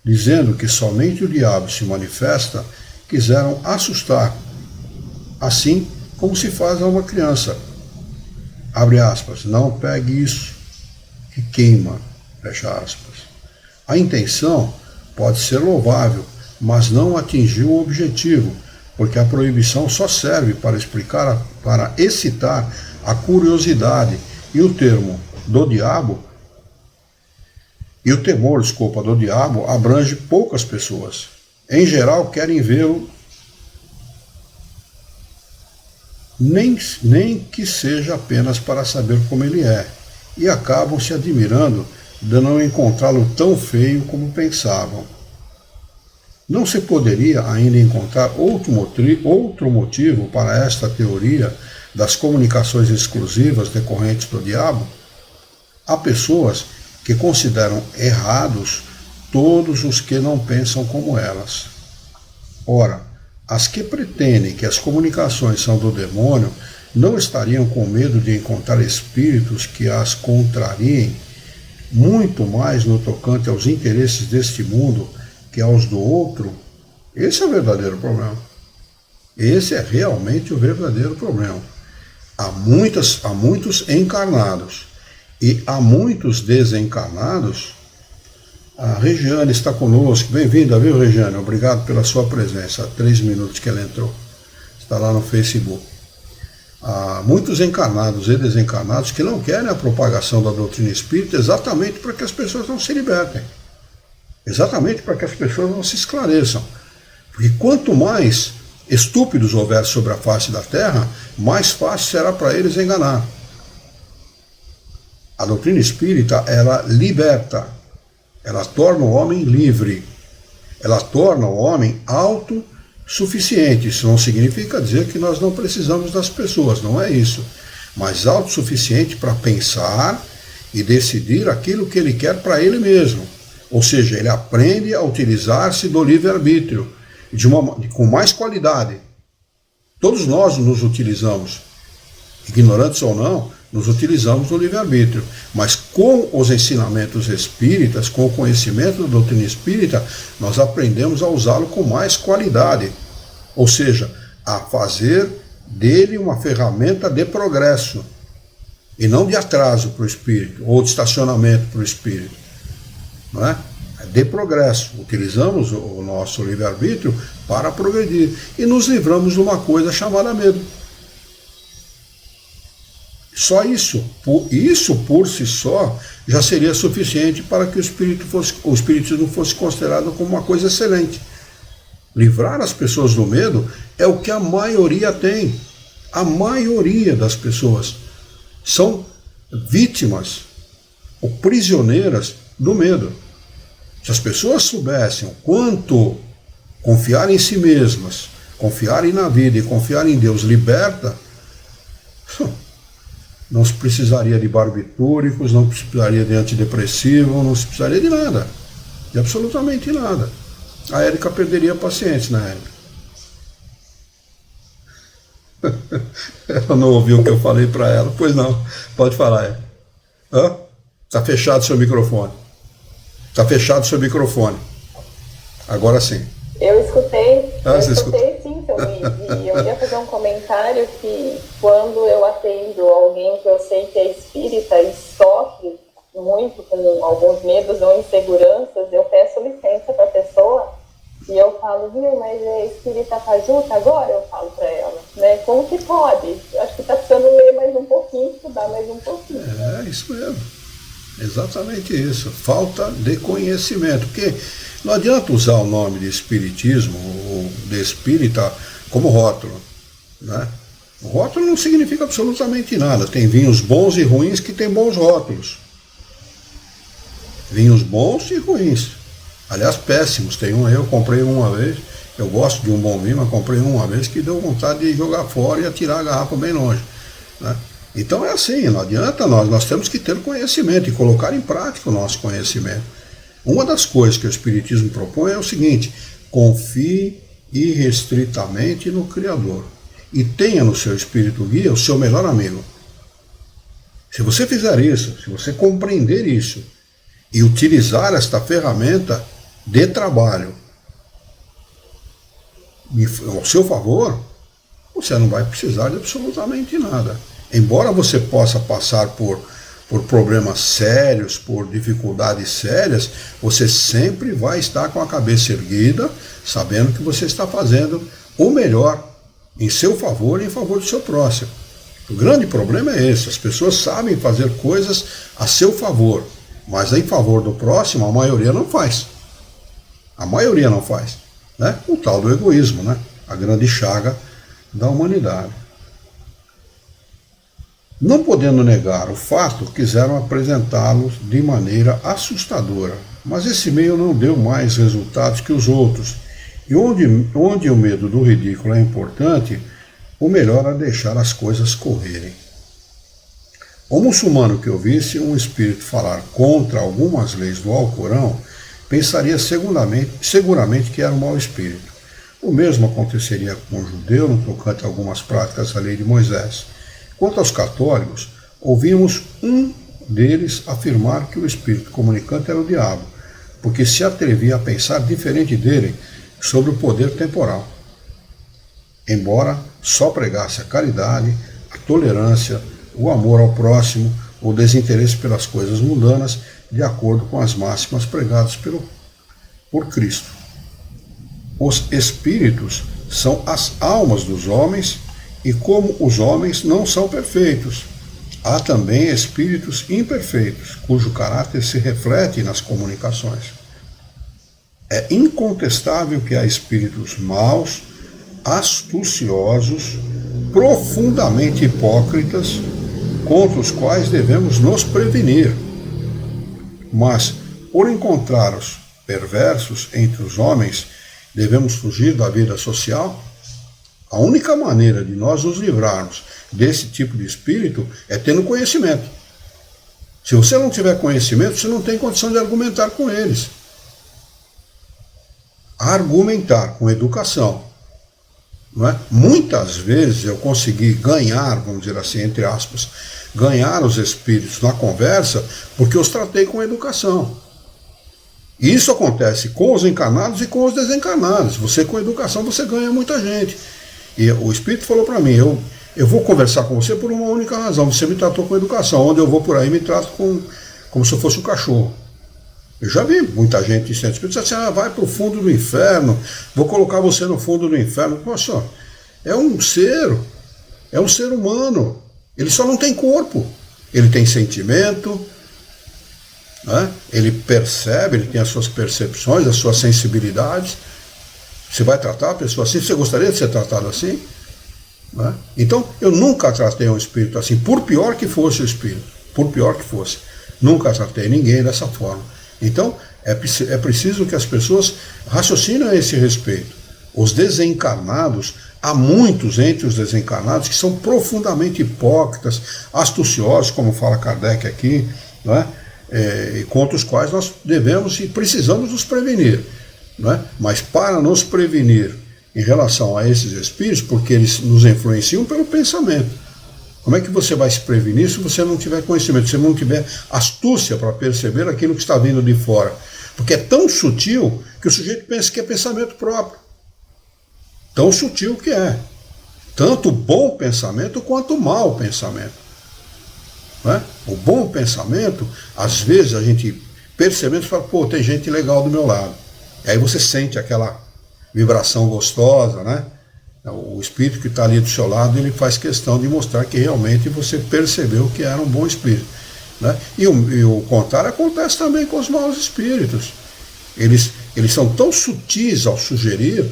A: Dizendo que somente o diabo se manifesta, quiseram assustar, assim como se faz a uma criança. Abre aspas, não pegue isso, que queima, fecha aspas. A intenção pode ser louvável, mas não atingiu o objetivo, porque a proibição só serve para excitar a curiosidade, e o temor do diabo abrange poucas pessoas. Em geral, querem vê-lo, nem que seja apenas para saber como ele é, e acabam se admirando de não encontrá-lo tão feio como pensavam. Não se poderia ainda encontrar outro motivo para esta teoria das comunicações exclusivas decorrentes do diabo? Há pessoas que consideram errados todos os que não pensam como elas. Ora, as que pretendem que as comunicações são do demônio não estariam com medo de encontrar espíritos que as contrariem, muito mais no tocante aos interesses deste mundo que aos do outro? Esse é o verdadeiro problema. Esse é realmente o verdadeiro problema. Há muitos encarnados e há muitos desencarnados. A Regiane está conosco. Bem-vinda, viu, Regiane? Obrigado pela sua presença. Há 3 minutos que ela entrou. Está lá no Facebook. há muitos encarnados e desencarnados que não querem a propagação da doutrina espírita exatamente para que as pessoas não se libertem. Exatamente para que as pessoas não se esclareçam. Porque quanto mais estúpidos houver sobre a face da Terra, mais fácil será para eles enganar. A doutrina espírita, ela liberta, ela torna o homem livre, ela torna o homem autossuficiente. Isso não significa dizer que nós não precisamos das pessoas, não é isso. Mas autossuficiente para pensar e decidir aquilo que ele quer para ele mesmo. Ou seja, ele aprende a utilizar-se do livre-arbítrio com mais qualidade. Todos nós nos utilizamos, ignorantes ou não, nos utilizamos do livre-arbítrio. Mas com os ensinamentos espíritas, com o conhecimento da doutrina espírita, nós aprendemos a usá-lo com mais qualidade. Ou seja, a fazer dele uma ferramenta de progresso e não de atraso para o espírito, ou de estacionamento para o espírito. Não é? É de progresso. Utilizamos o nosso livre-arbítrio para progredir e nos livramos de uma coisa chamada medo. Só isso por si só já seria suficiente para que o espiritismo fosse considerado como uma coisa excelente. Livrar as pessoas do medo é o que a maioria tem. A maioria das pessoas são vítimas ou prisioneiras do medo. Se as pessoas soubessem o quanto confiar em si mesmas, confiarem na vida e confiar em Deus liberta, não se precisaria de barbitúricos, não precisaria de antidepressivo, não se precisaria de nada, de absolutamente nada. A Érica perderia a paciência, né, Érica? Ela não ouviu o que eu falei para ela. Pois não, pode falar, Érica. Está fechado seu microfone. Está fechado seu microfone. Agora sim.
C: Eu escutei,
A: escutou?
C: Sim, seu Luiz. E eu ia fazer um comentário que quando eu atendo alguém que eu sei que é espírita e sofre muito com alguns medos ou inseguranças, eu peço licença para a pessoa e eu falo, viu, mas é espírita fajuta agora? Eu falo para ela, né? Como que pode? Acho que está precisando ler mais um pouquinho, estudar mais um pouquinho.
A: É, isso mesmo. Exatamente isso. Falta de conhecimento. Porque não adianta usar o nome de espiritismo ou de espírita como rótulo, né? O rótulo não significa absolutamente nada. Tem vinhos bons e ruins que têm bons rótulos. Vinhos bons e ruins. Aliás, péssimos. Tem um aí, eu comprei uma vez. Eu gosto de um bom vinho, mas comprei uma vez que deu vontade de jogar fora e atirar a garrafa bem longe, né? Então é assim, não adianta nós temos que ter conhecimento e colocar em prática o nosso conhecimento. Uma das coisas que o Espiritismo propõe é o seguinte: confie irrestritamente no Criador e tenha no seu espírito guia o seu melhor amigo. Se você fizer isso, se você compreender isso e utilizar esta ferramenta de trabalho ao seu favor, você não vai precisar de absolutamente nada. Embora você possa passar por problemas sérios, por dificuldades sérias, você sempre vai estar com a cabeça erguida, sabendo que você está fazendo o melhor em seu favor e em favor do seu próximo. O grande problema é esse: as pessoas sabem fazer coisas a seu favor, mas em favor do próximo a maioria não faz. A maioria não faz, né? O tal do egoísmo, né? A grande chaga da humanidade. Não podendo negar o fato, quiseram apresentá-los de maneira assustadora, mas esse meio não deu mais resultados que os outros, e onde o medo do ridículo é importante, o melhor é deixar as coisas correrem. O muçulmano que ouvisse um espírito falar contra algumas leis do Alcorão, pensaria seguramente que era um mau espírito. O mesmo aconteceria com o judeu no tocante a algumas práticas da lei de Moisés. Quanto aos católicos, ouvimos um deles afirmar que o espírito comunicante era o diabo, porque se atrevia a pensar diferente dele sobre o poder temporal. Embora só pregasse a caridade, a tolerância, o amor ao próximo, o desinteresse pelas coisas mundanas, de acordo com as máximas pregadas por Cristo. Os espíritos são as almas dos homens E como os homens não são perfeitos, há também espíritos imperfeitos, cujo caráter se reflete nas comunicações. É incontestável que há espíritos maus, astuciosos, profundamente hipócritas, contra os quais devemos nos prevenir. Mas, por encontrar os perversos entre os homens, devemos fugir da vida social? A única maneira de nós nos livrarmos desse tipo de espírito é tendo conhecimento. Se você não tiver conhecimento, você não tem condição de argumentar com eles. Argumentar com educação. Não é? Muitas vezes eu consegui ganhar, vamos dizer assim, entre aspas, ganhar os espíritos na conversa porque os tratei com educação. E isso acontece com os encarnados e com os desencarnados. Você com educação, você ganha muita gente. E o Espírito falou para mim, eu vou conversar com você por uma única razão, você me tratou com educação, onde eu vou por aí me trato como se eu fosse um cachorro. Eu já vi muita gente em centro espírita dizer assim, vai para o fundo do inferno, vou colocar você no fundo do inferno. Poxa, é um ser humano, ele só não tem corpo, ele tem sentimento, né? Ele percebe, ele tem as suas percepções, as suas sensibilidades. Você vai tratar a pessoa assim? Você gostaria de ser tratado assim? Né? Então, eu nunca tratei um espírito assim, por pior que fosse o espírito, por pior que fosse. Nunca tratei ninguém dessa forma. Então, é preciso que as pessoas raciocinem a esse respeito. Os desencarnados, há muitos entre os desencarnados que são profundamente hipócritas, astuciosos, como fala Kardec aqui, né? Contra os quais nós devemos e precisamos nos prevenir. Não é? Mas para nos prevenir em relação a esses espíritos, porque eles nos influenciam pelo pensamento. Como é que você vai se prevenir se você não tiver conhecimento, se você não tiver astúcia para perceber aquilo que está vindo de fora? Porque é tão sutil que o sujeito pensa que é pensamento próprio. Tão sutil que é. Tanto o bom pensamento quanto o mau pensamento. Não é? O bom pensamento, às vezes a gente percebendo e fala, pô, tem gente legal do meu lado. E aí você sente aquela vibração gostosa, né? O espírito que está ali do seu lado, ele faz questão de mostrar que realmente você percebeu que era um bom espírito. Né? E o contrário acontece também com os maus espíritos. Eles são tão sutis ao sugerir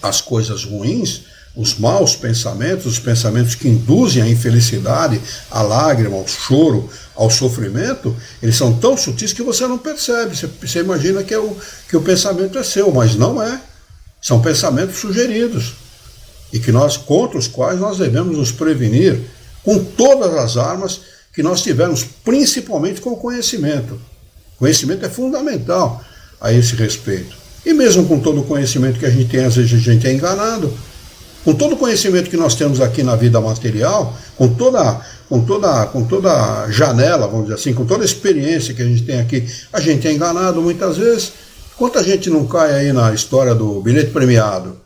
A: as coisas ruins, os maus pensamentos, os pensamentos que induzem a infelicidade, a lágrima, ao choro, ao sofrimento, eles são tão sutis que você não percebe. Você imagina que o pensamento é seu, mas não é. São pensamentos sugeridos e contra os quais nós devemos nos prevenir com todas as armas que nós tivermos, principalmente com o conhecimento. O conhecimento é fundamental a esse respeito. E mesmo com todo o conhecimento que a gente tem, às vezes a gente é enganado. Com todo o conhecimento que nós temos aqui na vida material, com toda a janela, vamos dizer assim, com toda a experiência que a gente tem aqui, a gente é enganado muitas vezes. Quanta gente não cai aí na história do bilhete premiado?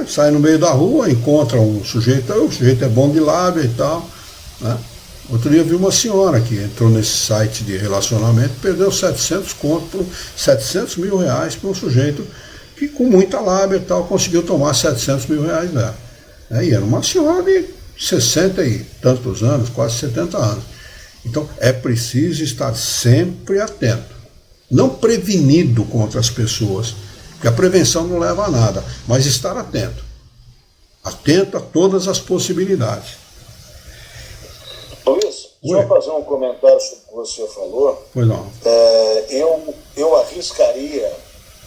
A: Sai no meio da rua, encontra um sujeito, o sujeito é bom de lábia e tal, né? Outro dia eu vi uma senhora que entrou nesse site de relacionamento, perdeu 700 mil reais para um sujeito que com muita lábia e tal conseguiu tomar 700 mil reais dela. E era uma senhora de 60 e tantos anos, quase 70 anos. Então é preciso estar sempre atento. Não prevenido contra as pessoas, porque a prevenção não leva a nada, mas estar atento. Atento a todas as possibilidades.
B: Luiz, só fazer um comentário sobre o que você falou.
A: Pois não.
B: Eu arriscaria,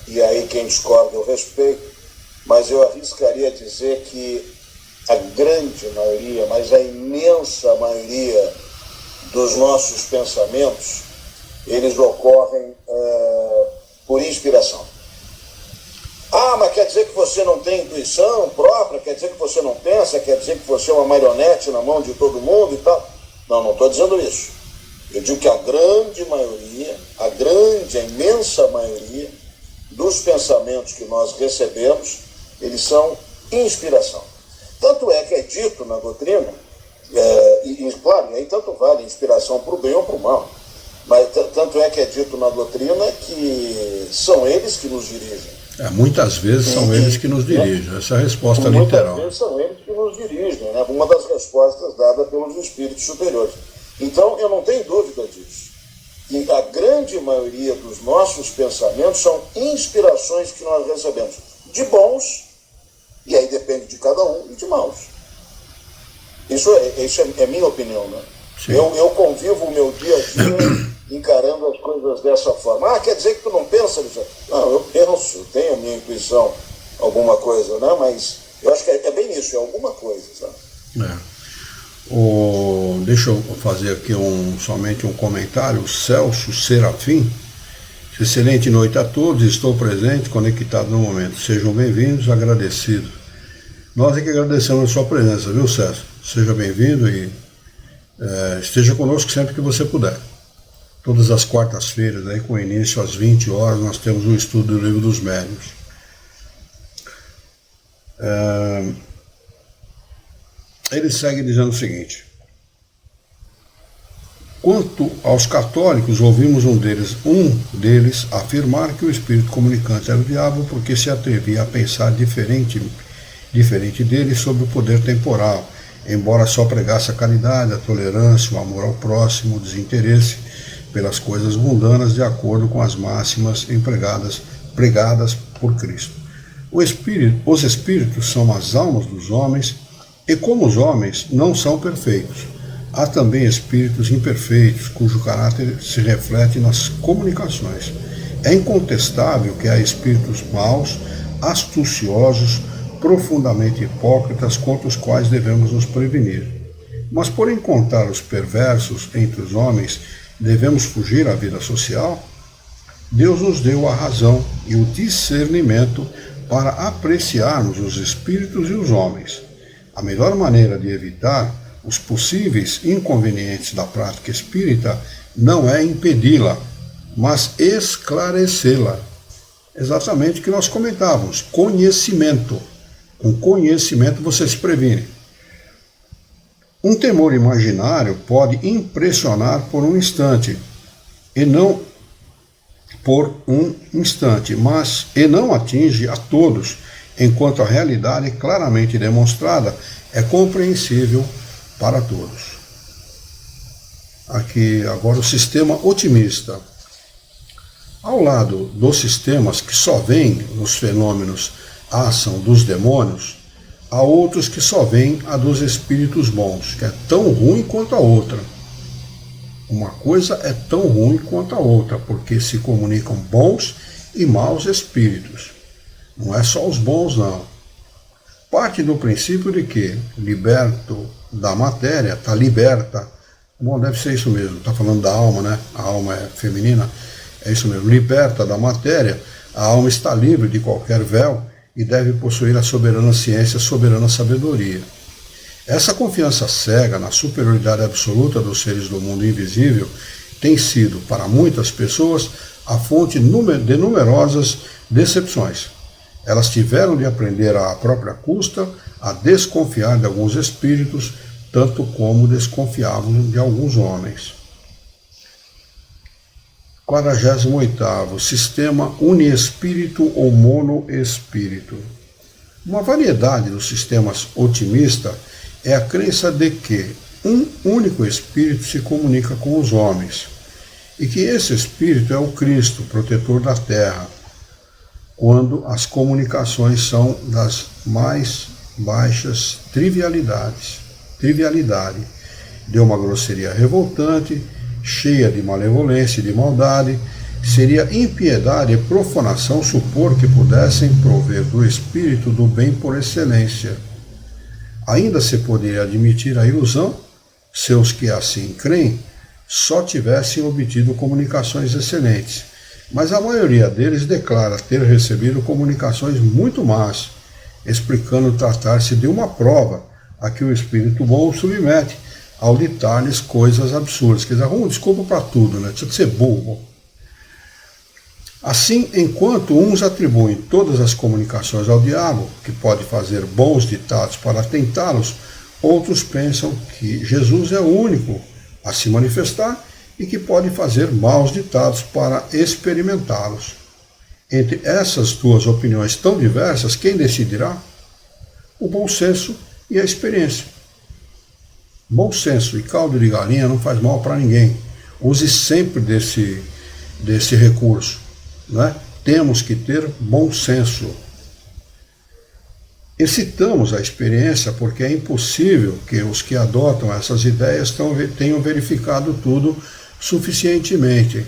B: e aí quem discorda eu respeito, mas eu arriscaria dizer que a grande maioria, mas a imensa maioria dos nossos pensamentos, eles ocorrem por inspiração. Ah, mas quer dizer que você não tem intuição própria? Quer dizer que você não pensa? Quer dizer que você é uma marionete na mão de todo mundo e tal? Não estou dizendo isso. Eu digo que a grande maioria, a imensa maioria dos pensamentos que nós recebemos, eles são inspiração. Tanto é que é dito na doutrina, claro, e aí tanto vale inspiração para o bem ou para o mal, mas tanto é que é dito na doutrina que são eles que nos dirigem.
A: Muitas vezes são eles que nos dirigem, essa é a resposta
B: muitas
A: literal.
B: Muitas vezes são eles que nos dirigem, né? Uma das respostas dadas pelos espíritos superiores. Então, eu não tenho dúvida disso. E a grande maioria dos nossos pensamentos são inspirações que nós recebemos de bons, e aí depende de cada um, e de maus. Isso é minha opinião, né? Eu convivo o meu dia a dia encarando as coisas dessa forma. Quer dizer que tu não pensa, Alexandre? Não, eu penso, eu tenho a minha intuição, alguma coisa, né? Mas eu acho que é bem isso, é alguma coisa, sabe?
A: Deixa eu fazer aqui somente um comentário. O Celso Serafim: excelente noite a todos, estou presente, conectado no momento. Sejam bem-vindos, agradecido. Nós é que agradecemos a sua presença, viu, Celso? Seja bem-vindo e esteja conosco sempre que você puder. Todas as quartas-feiras, aí, com início às 20 horas, nós temos um estudo do Livro dos Médiuns. Ele segue dizendo o seguinte: quanto aos católicos, ouvimos um deles afirmar que o espírito comunicante era o diabo porque se atrevia a pensar diferente dele sobre o poder temporal, embora só pregasse a caridade, a tolerância, o amor ao próximo, o desinteresse pelas coisas mundanas, de acordo com as máximas pregadas por Cristo. Os espíritos são as almas dos homens, e como os homens não são perfeitos, há também espíritos imperfeitos, cujo caráter se reflete nas comunicações. É incontestável que há espíritos maus, astuciosos, profundamente hipócritas, contra os quais devemos nos prevenir. Mas por encontrar os perversos entre os homens, devemos fugir à vida social? Deus nos deu a razão e o discernimento para apreciarmos os espíritos e os homens. A melhor maneira de evitar os possíveis inconvenientes da prática espírita não é impedi-la, mas esclarecê-la. Exatamente o que nós comentávamos: conhecimento. Com conhecimento você se previne. Um temor imaginário pode impressionar por um instante, mas não atinge a todos, enquanto a realidade claramente demonstrada é compreensível para todos. Aqui agora o sistema otimista. Ao lado dos sistemas que só veem nos fenômenos a ação dos demônios, há outros que só veem a dos espíritos bons, que é tão ruim quanto a outra. Uma coisa é tão ruim quanto a outra, porque se comunicam bons e maus espíritos. Não é só os bons, não. Parte do princípio de que, liberto da matéria, está liberta. Bom, deve ser isso mesmo, está falando da alma, né? A alma é feminina, é isso mesmo. Liberta da matéria, a alma está livre de qualquer véu e deve possuir a soberana ciência, a soberana sabedoria. Essa confiança cega na superioridade absoluta dos seres do mundo invisível tem sido, para muitas pessoas, a fonte de numerosas decepções. Elas tiveram de aprender à própria custa a desconfiar de alguns espíritos, tanto como desconfiavam de alguns homens. 48º, sistema uniespírito ou monoespírito. Uma variedade dos sistemas otimista é a crença de que um único espírito se comunica com os homens, e que esse espírito é o Cristo, protetor da Terra, quando as comunicações são das mais baixas trivialidade, de uma grosseria revoltante, cheia de malevolência e de maldade. Seria impiedade e profanação supor que pudessem prover do espírito do bem por excelência. Ainda se poderia admitir a ilusão se os que assim creem só tivessem obtido comunicações excelentes, mas a maioria deles declara ter recebido comunicações muito más, explicando tratar-se de uma prova a que o espírito bom o submete ao ditar-lhes coisas absurdas. Quer dizer, arruma desculpa para tudo, né? Tinha que ser burro. Assim, enquanto uns atribuem todas as comunicações ao diabo, que pode fazer bons ditados para tentá-los, outros pensam que Jesus é o único a se manifestar e que pode fazer maus ditados para experimentá-los. Entre essas duas opiniões tão diversas, quem decidirá? O bom senso e a experiência. Bom senso e caldo de galinha não faz mal para ninguém. Use sempre desse recurso, né? Temos que ter bom senso. Excitamos a experiência porque é impossível que os que adotam essas ideias tenham verificado tudo suficientemente.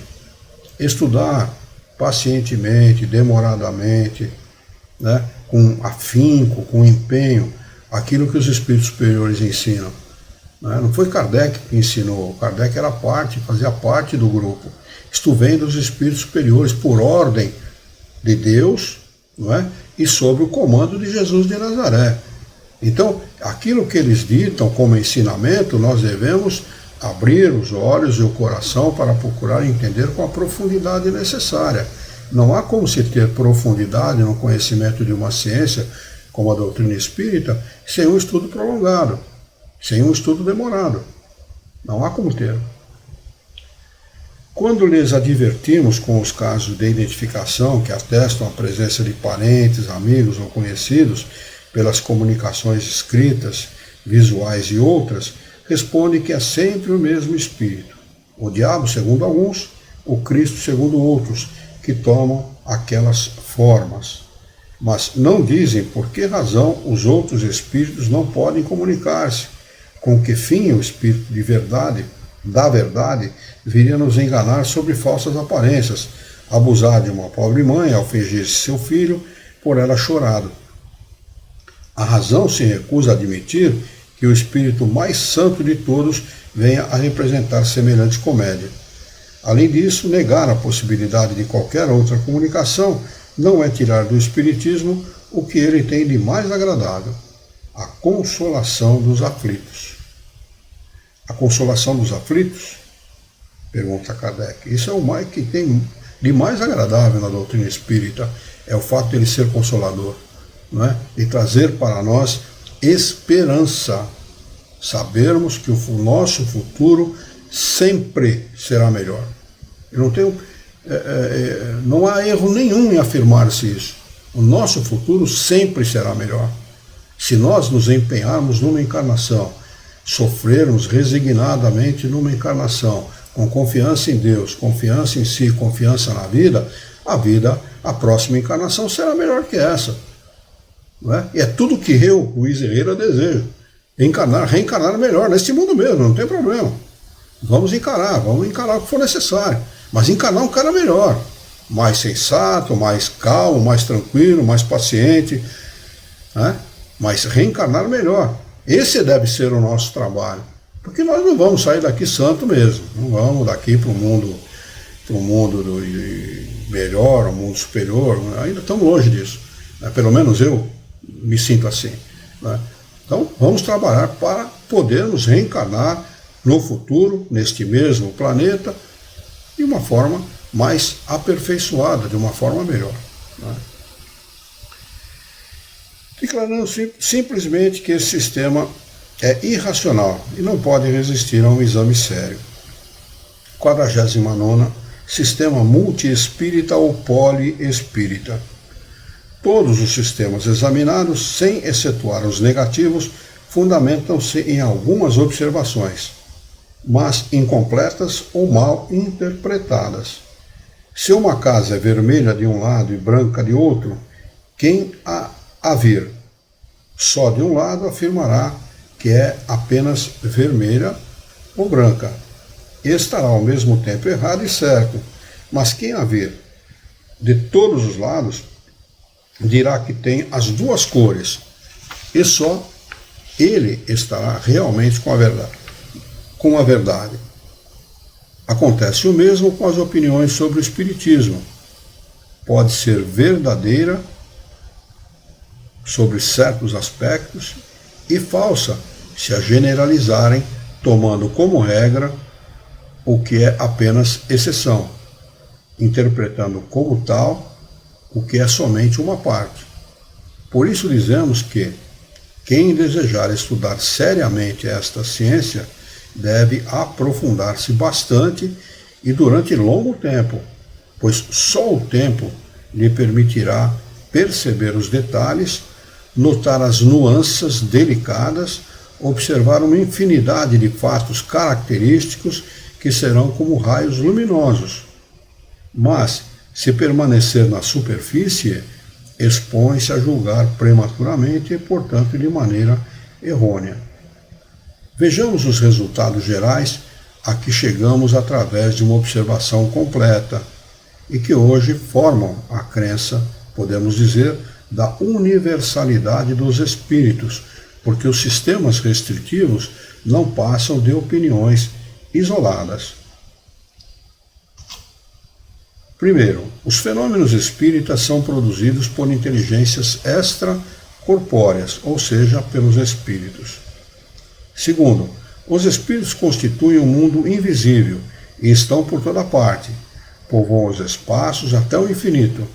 A: Estudar pacientemente, demoradamente, né, com afinco, com empenho, aquilo que os espíritos superiores ensinam. Né? Não foi Kardec que ensinou, Kardec fazia parte do grupo. Isto vem dos espíritos superiores por ordem de Deus, não é? E sob o comando de Jesus de Nazaré. Então, aquilo que eles ditam como ensinamento, nós devemos abrir os olhos e o coração para procurar entender com a profundidade necessária. Não há como se ter profundidade no conhecimento de uma ciência, como a doutrina espírita, sem um estudo prolongado, sem um estudo demorado. Não há como ter. Quando lhes advertimos com os casos de identificação que atestam a presença de parentes, amigos ou conhecidos pelas comunicações escritas, visuais e outras, responde que é sempre o mesmo espírito. O diabo, segundo alguns, o Cristo, segundo outros, que tomam aquelas formas. Mas não dizem por que razão os outros espíritos não podem comunicar-se, com que fim o espírito de verdade, da verdade, viria nos enganar sobre falsas aparências, abusar de uma pobre mãe ao fingir-se seu filho, por ela chorado. A razão se recusa a admitir que o espírito mais santo de todos venha a representar semelhante comédia. Além disso, negar a possibilidade de qualquer outra comunicação não é tirar do espiritismo o que ele tem de mais agradável, a consolação dos aflitos. A consolação dos aflitos? Pergunta Kardec. Isso é o mais que tem de mais agradável na doutrina espírita, é o fato de ele ser consolador, não é? E trazer para nós esperança, sabermos que o nosso futuro sempre será melhor. Eu não há erro nenhum em afirmar-se isso. O nosso futuro sempre será melhor. Se nós nos empenharmos numa encarnação, sofrermos resignadamente numa encarnação, com confiança em Deus, confiança em si, confiança na vida, a próxima encarnação será melhor que essa. Não é? E é tudo que eu, Luiz Herrera, desejo. Reencarnar melhor, neste mundo mesmo, não tem problema. Vamos encarar o que for necessário. Mas encarnar um cara melhor, mais sensato, mais calmo, mais tranquilo, mais paciente, né? Mas reencarnar melhor. Esse deve ser o nosso trabalho. Porque nós não vamos sair daqui santo mesmo. Não vamos daqui para o mundo melhor, o mundo superior. Ainda estamos longe disso. Né? Pelo menos eu me sinto assim. Né? Então, vamos trabalhar para podermos reencarnar no futuro, neste mesmo planeta, de uma forma mais aperfeiçoada, de uma forma melhor. Né? Declarando simplesmente que esse sistema é irracional e não pode resistir a um exame sério. 49ª, sistema multiespírita ou poliespírita. Todos os sistemas examinados, sem excetuar os negativos, fundamentam-se em algumas observações, mas incompletas ou mal interpretadas. Se uma casa é vermelha de um lado e branca de outro, quem a vir só de um lado afirmará que é apenas vermelha ou branca. Estará ao mesmo tempo errado e certo, mas quem a vir de todos os lados dirá que tem as duas cores, e só ele estará realmente com a verdade. Acontece o mesmo com as opiniões sobre o espiritismo. Pode ser verdadeira sobre certos aspectos e falsa se a generalizarem, tomando como regra o que é apenas exceção, interpretando como tal o que é somente uma parte. Por isso dizemos que quem desejar estudar seriamente esta ciência deve aprofundar-se bastante e durante longo tempo, pois só o tempo lhe permitirá perceber os detalhes, notar as nuances delicadas, observar uma infinidade de fatos característicos que serão como raios luminosos. Mas, se permanecer na superfície, expõe-se a julgar prematuramente e, portanto, de maneira errônea. Vejamos os resultados gerais a que chegamos através de uma observação completa e que hoje formam a crença, podemos dizer, da universalidade dos espíritos, porque os sistemas restritivos não passam de opiniões isoladas. Primeiro, os fenômenos espíritas são produzidos por inteligências extracorpóreas, ou seja, pelos espíritos. Segundo, os espíritos constituem um mundo invisível e estão por toda parte, povoam os espaços até o infinito.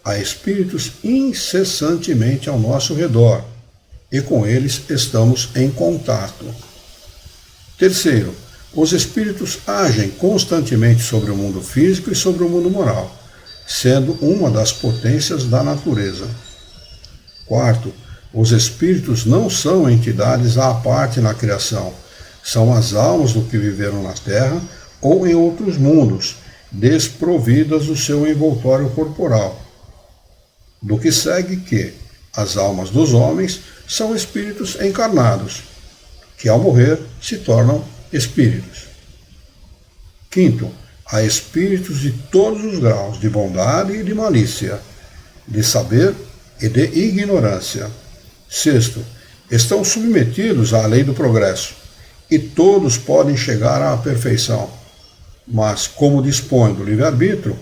A: Há espíritos incessantemente ao nosso redor e com eles estamos em contato. Terceiro, os espíritos agem constantemente sobre o mundo físico e sobre o mundo moral, sendo uma das potências da natureza. Quarto, os espíritos não são entidades à parte na criação, são as almas do que viveram na Terra ou em outros mundos, desprovidas do seu envoltório corporal. Do que segue que as almas dos homens são espíritos encarnados, que ao morrer se tornam espíritos. Quinto, há espíritos de todos os graus de bondade e de malícia, de saber e de ignorância. Sexto, estão submetidos à lei do progresso, e todos podem chegar à perfeição. Mas, como dispõem do livre-arbítrio,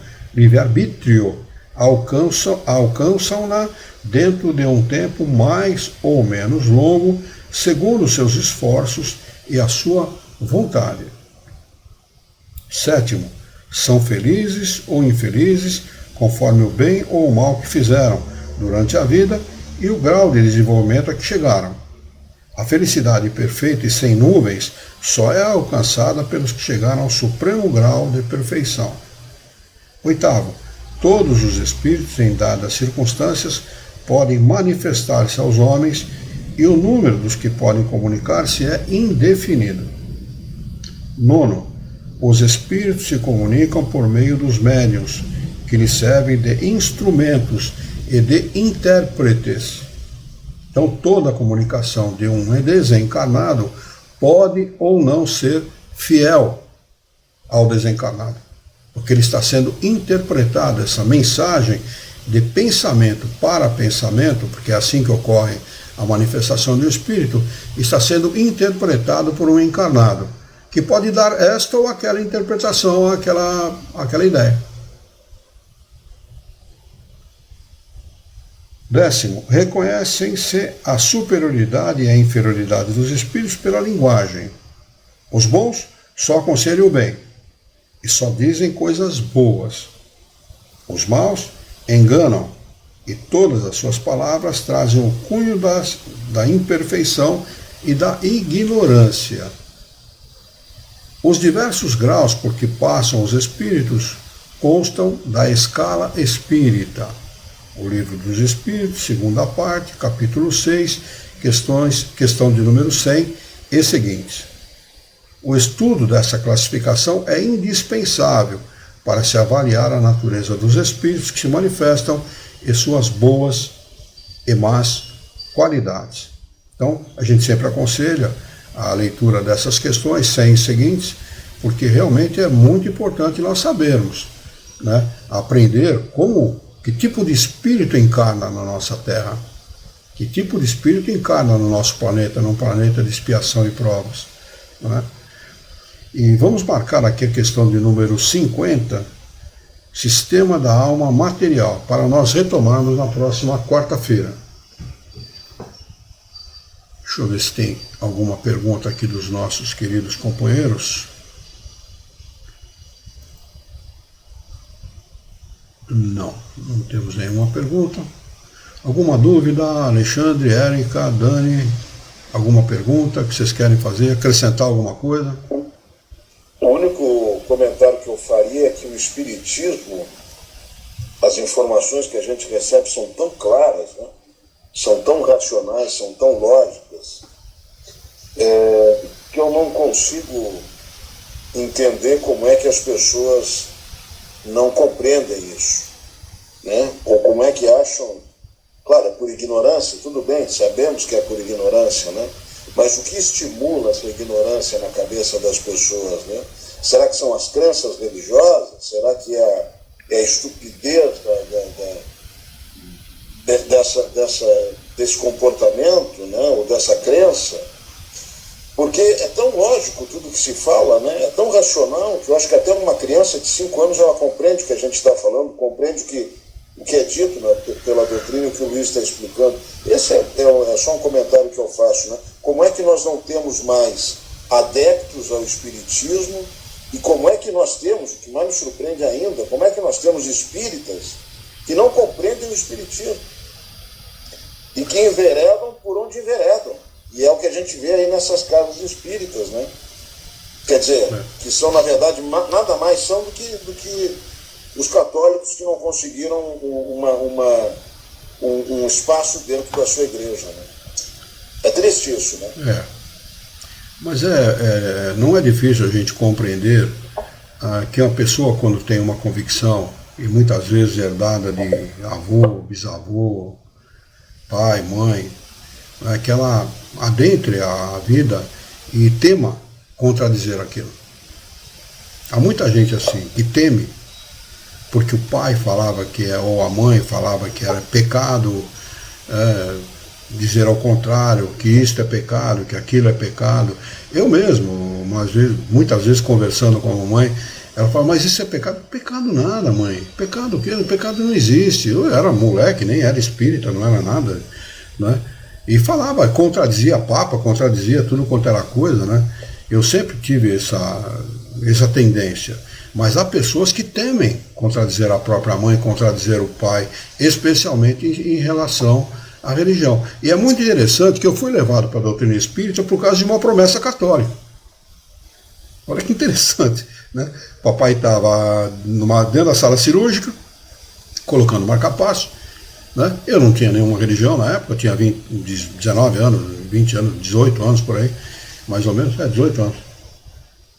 A: alcançam-na dentro de um tempo mais ou menos longo, segundo os seus esforços e a sua vontade. Sétimo, são felizes ou infelizes, conforme o bem ou o mal que fizeram durante a vida e o grau de desenvolvimento a que chegaram. A felicidade perfeita e sem nuvens só é alcançada pelos que chegaram ao supremo grau de perfeição. Oitavo, todos os espíritos, em dadas circunstâncias, podem manifestar-se aos homens e o número dos que podem comunicar-se é indefinido. Nono, os espíritos se comunicam por meio dos médiuns, que lhes servem de instrumentos e de intérpretes. Então, toda a comunicação de um desencarnado pode ou não ser fiel ao desencarnado, porque ele está sendo interpretado, essa mensagem de pensamento para pensamento, porque é assim que ocorre a manifestação do espírito, está sendo interpretado por um encarnado, que pode dar esta ou aquela interpretação, aquela ideia. Décimo, reconhecem-se a superioridade e a inferioridade dos espíritos pela linguagem. Os bons só aconselham o bem e só dizem coisas boas. Os maus enganam e todas as suas palavras trazem o cunho da imperfeição e da ignorância. Os diversos graus por que passam os espíritos constam da escala espírita. O Livro dos Espíritos, segunda parte, capítulo 6, questão de número 100 e seguintes. O estudo dessa classificação é indispensável para se avaliar a natureza dos espíritos que se manifestam e suas boas e más qualidades. Então, a gente sempre aconselha a leitura dessas questões 100 e seguintes, porque realmente é muito importante nós sabermos, né, aprender que tipo de espírito encarna na nossa Terra, que tipo de espírito encarna no nosso planeta, num planeta de expiação e provas. Né? E vamos marcar aqui a questão de número 50, Sistema da Alma Material, para nós retomarmos na próxima quarta-feira. Deixa eu ver se tem alguma pergunta aqui dos nossos queridos companheiros. Não temos nenhuma pergunta. Alguma dúvida, Alexandre, Érica, Dani? Alguma pergunta que vocês querem fazer? Acrescentar alguma coisa?
B: O único comentário que eu faria é que o Espiritismo as informações que a gente recebe são tão claras, né? São tão racionais, são tão lógicas, que eu não consigo entender como é que as pessoas não compreendem isso, né? Ou como é que acham, claro, é por ignorância, tudo bem, sabemos que é por ignorância, né? Mas o que estimula essa ignorância na cabeça das pessoas, né? Será que são as crenças religiosas? Será que é a estupidez desse comportamento, né? Ou dessa crença? Porque é tão lógico tudo que se fala, né? É tão racional que eu acho que até uma criança de 5 anos ela compreende o que a gente está falando, compreende o que é dito, né, pela doutrina que o Luiz está explicando. Esse é só um comentário que eu faço, né? Como é que nós não temos mais adeptos ao espiritismo e como é que nós temos, o que mais me surpreende ainda, como é que nós temos espíritas que não compreendem o espiritismo e que enveredam por onde enveredam. E é o que a gente vê aí nessas casas espíritas, né? Quer dizer, que são, na verdade, nada mais são do que os católicos que não conseguiram um espaço dentro da sua igreja, né? É triste isso, né?
A: Mas não é difícil a gente compreender que uma pessoa, quando tem uma convicção, e muitas vezes herdada de avô, bisavô, pai, mãe, que ela adentre a vida e tema contradizer aquilo. Há muita gente assim, que teme, porque o pai falava ou a mãe falava que era pecado, dizer ao contrário, que isto é pecado, que aquilo é pecado. Eu mesmo, muitas vezes conversando com a mamãe, ela fala, mas isso é pecado? Pecado nada, mãe. Pecado o quê? Pecado não existe. Eu era moleque, nem era espírita, não era nada, né? E falava, contradizia a papa, contradizia tudo quanto era coisa, né? Eu sempre tive essa tendência. Mas há pessoas que temem contradizer a própria mãe, contradizer o pai, especialmente em relação à religião. E é muito interessante que eu fui levado para a doutrina espírita por causa de uma promessa católica. Olha que interessante, né? Papai estava dentro da sala cirúrgica, colocando marca-passo, né? Eu não tinha nenhuma religião na época, eu tinha 19 anos, 20 anos, 18 anos por aí, mais ou menos, 18 anos.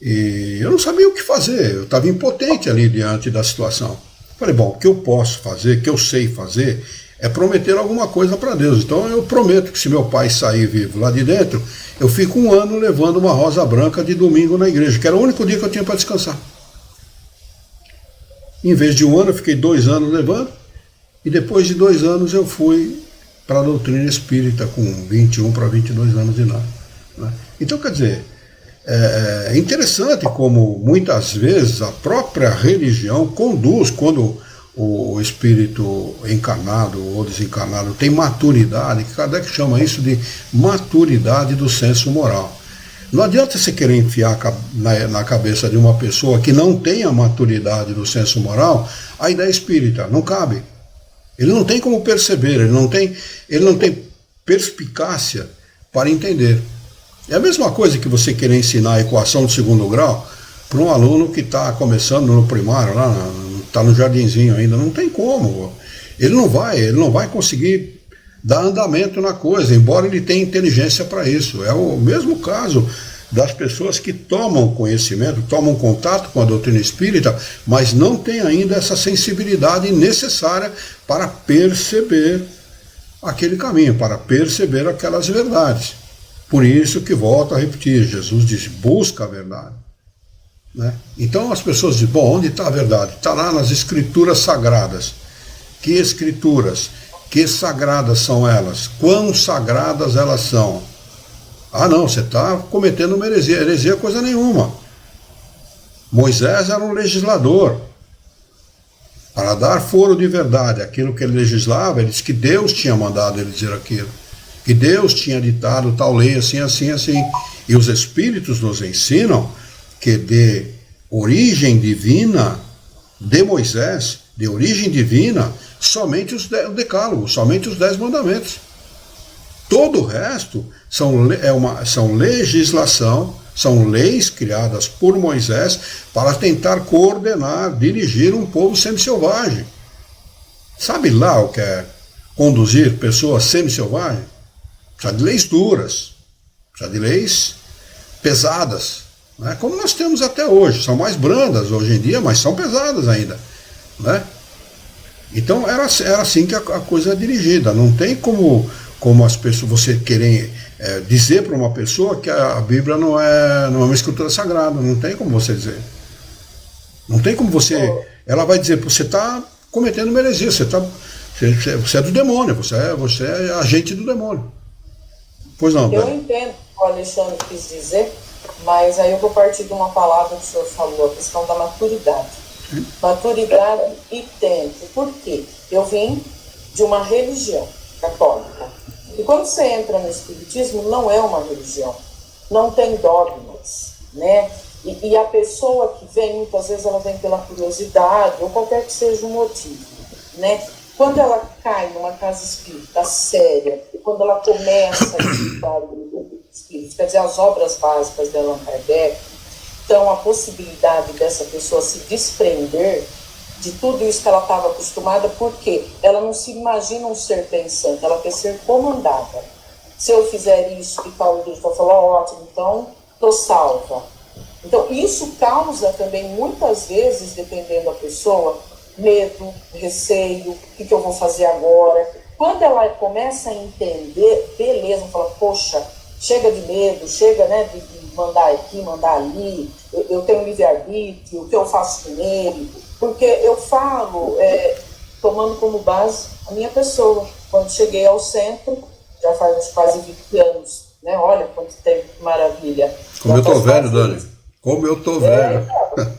A: E eu não sabia o que fazer, eu estava impotente ali diante da situação. Falei, bom, o que eu posso fazer, o que eu sei fazer, é prometer alguma coisa para Deus. Então eu prometo que se meu pai sair vivo lá de dentro, eu fico 1 ano levando uma rosa branca de domingo na igreja, que era o único dia que eu tinha para descansar. Em vez de 1 ano, eu fiquei 2 anos levando, e depois de 2 anos eu fui para a doutrina espírita, com 21 para 22 anos de idade, né? Então, quer dizer, é interessante como muitas vezes a própria religião conduz, quando o espírito encarnado ou desencarnado tem maturidade, que Kardec chama isso de maturidade do senso moral. Não adianta você querer enfiar na cabeça de uma pessoa que não tem a maturidade do senso moral a ideia espírita, não cabe. Ele não tem como perceber, ele não tem perspicácia para entender. É a mesma coisa que você querer ensinar a equação de 2º grau para um aluno que está começando no primário, lá está no jardinzinho ainda, não tem como. Ele não vai conseguir dar andamento na coisa, embora ele tenha inteligência para isso. É o mesmo caso das pessoas que tomam conhecimento, tomam contato com a doutrina espírita, mas não têm ainda essa sensibilidade necessária para perceber aquele caminho, para perceber aquelas verdades. Por isso que volto a repetir, Jesus diz, busca a verdade, né? Então as pessoas dizem, bom, onde está a verdade? Está lá nas escrituras sagradas. Que escrituras? Que sagradas são elas? Quão sagradas elas são? Ah não, você está cometendo uma heresia. Heresia é coisa nenhuma. Moisés era um legislador. Para dar foro de verdade àquilo que ele legislava, ele disse que Deus tinha mandado ele dizer aquilo. Que Deus tinha ditado tal lei assim, assim, assim. E os Espíritos nos ensinam que de origem divina de Moisés, de origem divina, somente o decálogo, somente os 10 mandamentos. Todo o resto são legislação, são leis criadas por Moisés para tentar coordenar, dirigir um povo semi-selvagem. Sabe lá o que é conduzir pessoas semi-selvagens? Precisa de leis duras, precisa de leis pesadas, né? Como nós temos até hoje. São mais brandas hoje em dia, mas são pesadas ainda, né? Então era assim que a coisa é dirigida. Não tem como as pessoas, você querer dizer para uma pessoa que a Bíblia não é uma escritura sagrada. Não tem como você dizer. Não tem como você... Ela vai dizer, você está cometendo uma heresia, você é do demônio, você é agente do demônio. Pois não,
D: eu entendo o que o Alexandre quis dizer, mas aí eu vou partir de uma palavra que o senhor falou, a questão da maturidade. Maturidade e tempo. Por quê? Eu vim de uma religião católica. E quando você entra no espiritismo, não é uma religião. Não tem dogmas, né? E a pessoa que vem, muitas vezes ela vem pela curiosidade, ou qualquer que seja o motivo, né? Quando ela cai numa casa espírita séria, quando ela começa a estudar o espírito, quer dizer, as obras básicas de Allan Kardec, então a possibilidade dessa pessoa se desprender de tudo isso que ela estava acostumada, porque ela não se imagina um ser pensante, ela quer ser comandada. Se eu fizer isso que tal Deus vai falar, ótimo, então estou salva. Então isso causa também, muitas vezes, dependendo da pessoa, medo, receio, o que eu vou fazer agora. Quando ela começa a entender, beleza, fala, poxa, chega de medo, chega, né, de mandar aqui, mandar ali, eu tenho livre-arbítrio, o que eu faço com ele? Porque eu falo, tomando como base a minha pessoa. Quando cheguei ao centro, já faz quase 20 anos, né? Olha quanto tempo, que maravilha.
A: Como eu estou velho, Dani. Como eu estou velho.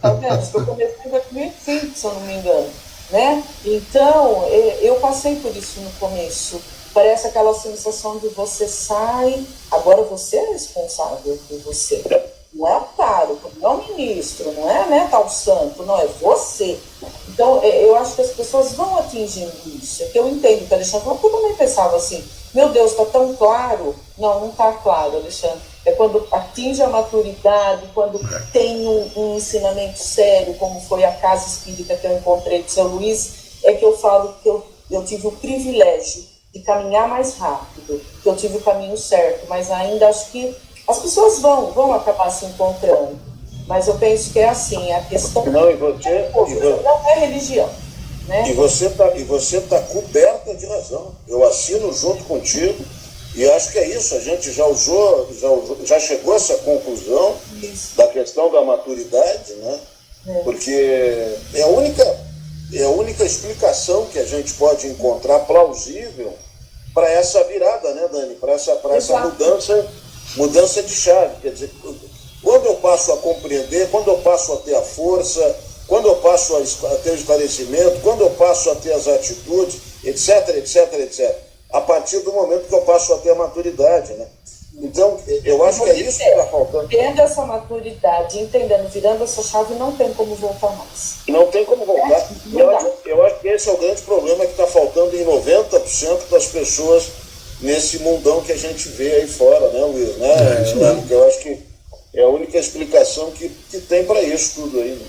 D: Tá vendo? Eu comecei em 2005, se eu não me engano, né? Então, eu passei por isso no começo. Parece aquela sensação de você sai, agora você é responsável por você. Não é o cara, não é o ministro, não é, né, tal santo, não, é você. Então, eu acho que as pessoas vão atingindo isso. É que eu entendo que o Alexandre falou, porque eu também pensava assim, meu Deus, está tão claro. Não está claro, Alexandre. É quando atinge a maturidade, quando tem um ensinamento sério, como foi a casa espírita que eu encontrei de São Luís, é que eu falo que eu tive o privilégio de caminhar mais rápido, que eu tive o caminho certo, mas ainda acho que as pessoas vão acabar se encontrando. Mas eu penso que é assim, a questão
B: não
D: é religião. Né?
B: E você tá coberta de razão. Eu assino junto contigo e acho que é isso. A gente já chegou a essa conclusão da questão da maturidade, né? Porque é a única explicação que a gente pode encontrar plausível para essa virada, né, Dani? Para essa mudança de chave. Quer dizer, quando eu passo a compreender, quando eu passo a ter a força, quando eu passo a ter o esclarecimento, quando eu passo a ter as atitudes, etc, etc, etc. A partir do momento que eu passo a ter a maturidade, né? Então, eu acho que é isso que está faltando.
D: Tendo essa maturidade, entendendo, virando essa chave, não tem como voltar mais.
B: Não tem como voltar. Eu acho que esse é o grande problema que está faltando em 90% das pessoas nesse mundão que a gente vê aí fora, né, Luiz? Né?
A: Isso mesmo.
B: Eu acho que é a única explicação que tem para isso tudo aí. Né?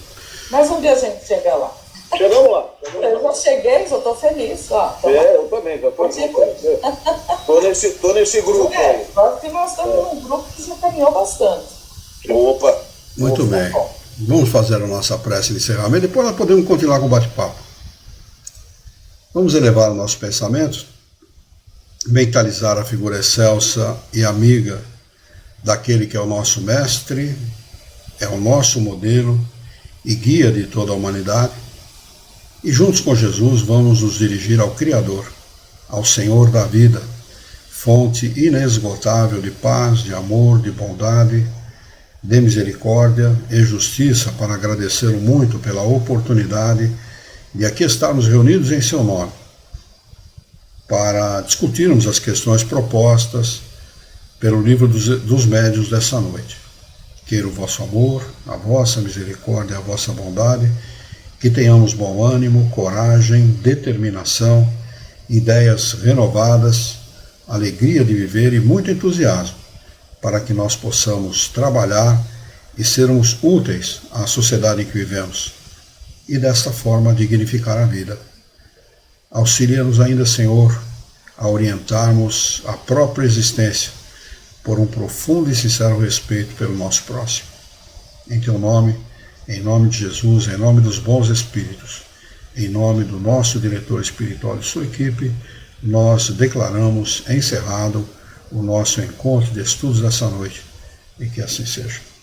D: Mas um dia a gente chega lá.
B: Chegamos lá.
D: Eu já cheguei, já estou feliz. Ó,
B: eu também, já estou nesse grupo aí.
D: Nós estamos num grupo que já caminhou bastante.
B: Opa!
A: Muito bem. Vamos fazer a nossa prece de encerramento, depois nós podemos continuar com o bate-papo. Vamos elevar o nosso pensamento, mentalizar a figura excelsa e amiga daquele que é o nosso mestre, é o nosso modelo e guia de toda a humanidade. E juntos com Jesus vamos nos dirigir ao Criador, ao Senhor da vida, fonte inesgotável de paz, de amor, de bondade, de misericórdia e justiça, para agradecê-lo muito pela oportunidade de aqui estarmos reunidos em seu nome, para discutirmos as questões propostas pelo livro dos médiuns dessa noite. Queira o vosso amor, a vossa misericórdia, a vossa bondade, que tenhamos bom ânimo, coragem, determinação, ideias renovadas, alegria de viver e muito entusiasmo, para que nós possamos trabalhar e sermos úteis à sociedade em que vivemos, e desta forma dignificar a vida. Auxilia-nos ainda, Senhor, a orientarmos a própria existência por um profundo e sincero respeito pelo nosso próximo. Em Teu nome, em nome de Jesus, em nome dos bons espíritos, em nome do nosso diretor espiritual e sua equipe, nós declaramos encerrado o nosso encontro de estudos dessa noite, e que assim seja.